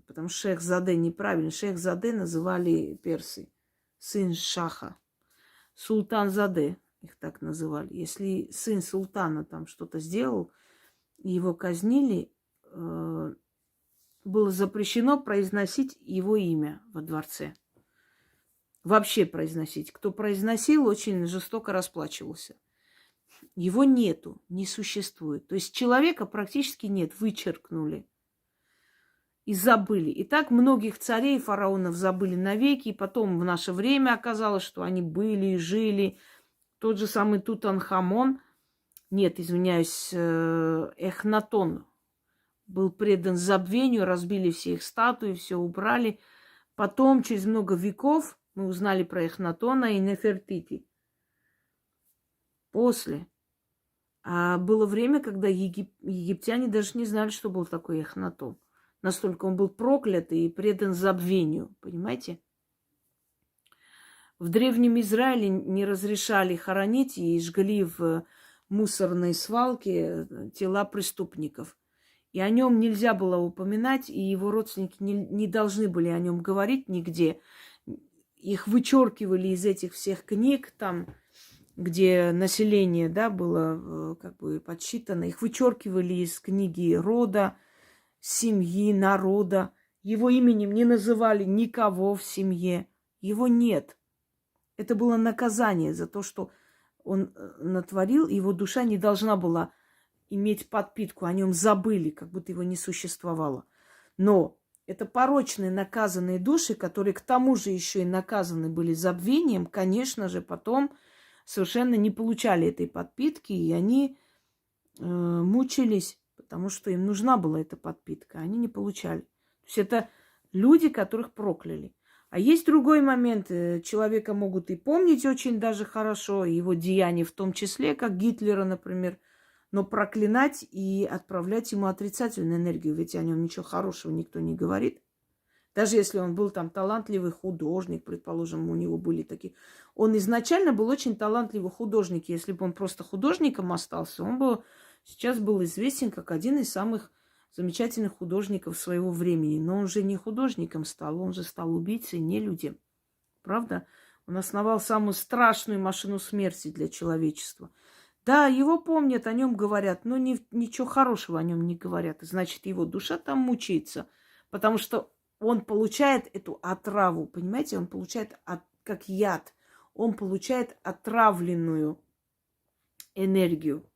S1: потому что шейх-заде неправильно, шейх-заде называли персы, сын шаха. Султан-заде их так называли. Если сын султана там что-то сделал, и его казнили, было запрещено произносить его имя во дворце. Вообще произносить. Кто произносил, очень жестоко расплачивался. Его нету, не существует. То есть человека практически нет, вычеркнули и забыли. И так многих царей, фараонов забыли навеки. И потом в наше время оказалось, что они были и жили. Тот же самый Тутанхамон, нет, извиняюсь, Эхнатон был предан забвению, разбили все их статуи, все убрали. Потом, через много веков, мы узнали про Эхнатона и Нефертити. После. А было время, когда египтяне даже не знали, что был такой Эхнатон. Настолько он был проклят и предан забвению, понимаете? В Древнем Израиле не разрешали хоронить и жгли в мусорной свалке тела преступников. И о нем нельзя было упоминать, и его родственники не должны были о нем говорить нигде. Их вычеркивали из этих всех книг, там, где население, да, было как бы подсчитано. Их вычеркивали из книги рода, семьи, народа. Его именем не называли никого в семье. Его нет. Это было наказание за то, что он натворил, его душа не должна была иметь подпитку, о нем забыли, как будто его не существовало. Но это порочные наказанные души, которые к тому же еще и наказаны были забвением, конечно же, потом совершенно не получали этой подпитки, и они мучились, потому что им нужна была эта подпитка, они не получали. То есть это люди, которых прокляли. А есть другой момент. Человека могут и помнить очень даже хорошо, его деяния в том числе, как Гитлера, например, но проклинать и отправлять ему отрицательную энергию, ведь о нем ничего хорошего никто не говорит. Даже если он был там талантливый художник, предположим, у него были такие. Он изначально был очень талантливый художник. Если бы он просто художником остался, он бы сейчас был известен как один из самых замечательных художников своего времени. Но он же не художником стал, он же стал убийцей, нелюдем. Правда? Он основал самую страшную машину смерти для человечества. Да, его помнят, о нем говорят, но ничего хорошего о нем не говорят. Значит, его душа там мучается, потому что он получает эту отраву, понимаете? Он получает как яд. Он получает отравленную энергию.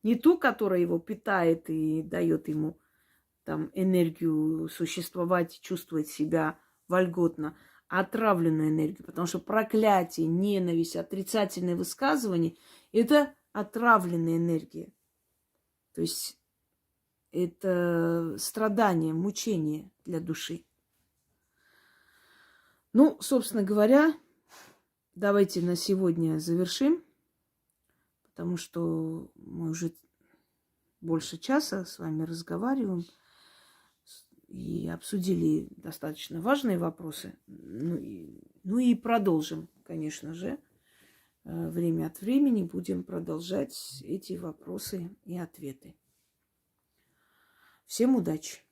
S1: Не ту, которая его питает и дает ему там энергию существовать, чувствовать себя вольготно, а отравленную энергию. Потому что проклятие, ненависть, отрицательные высказывания – это отравленная энергия. То есть это страдание, мучение для души. Ну, собственно говоря, давайте на сегодня завершим, потому что мы уже больше часа с вами разговариваем и обсудили достаточно важные вопросы. Ну и продолжим, конечно же. Время от времени будем продолжать эти вопросы и ответы. Всем удачи!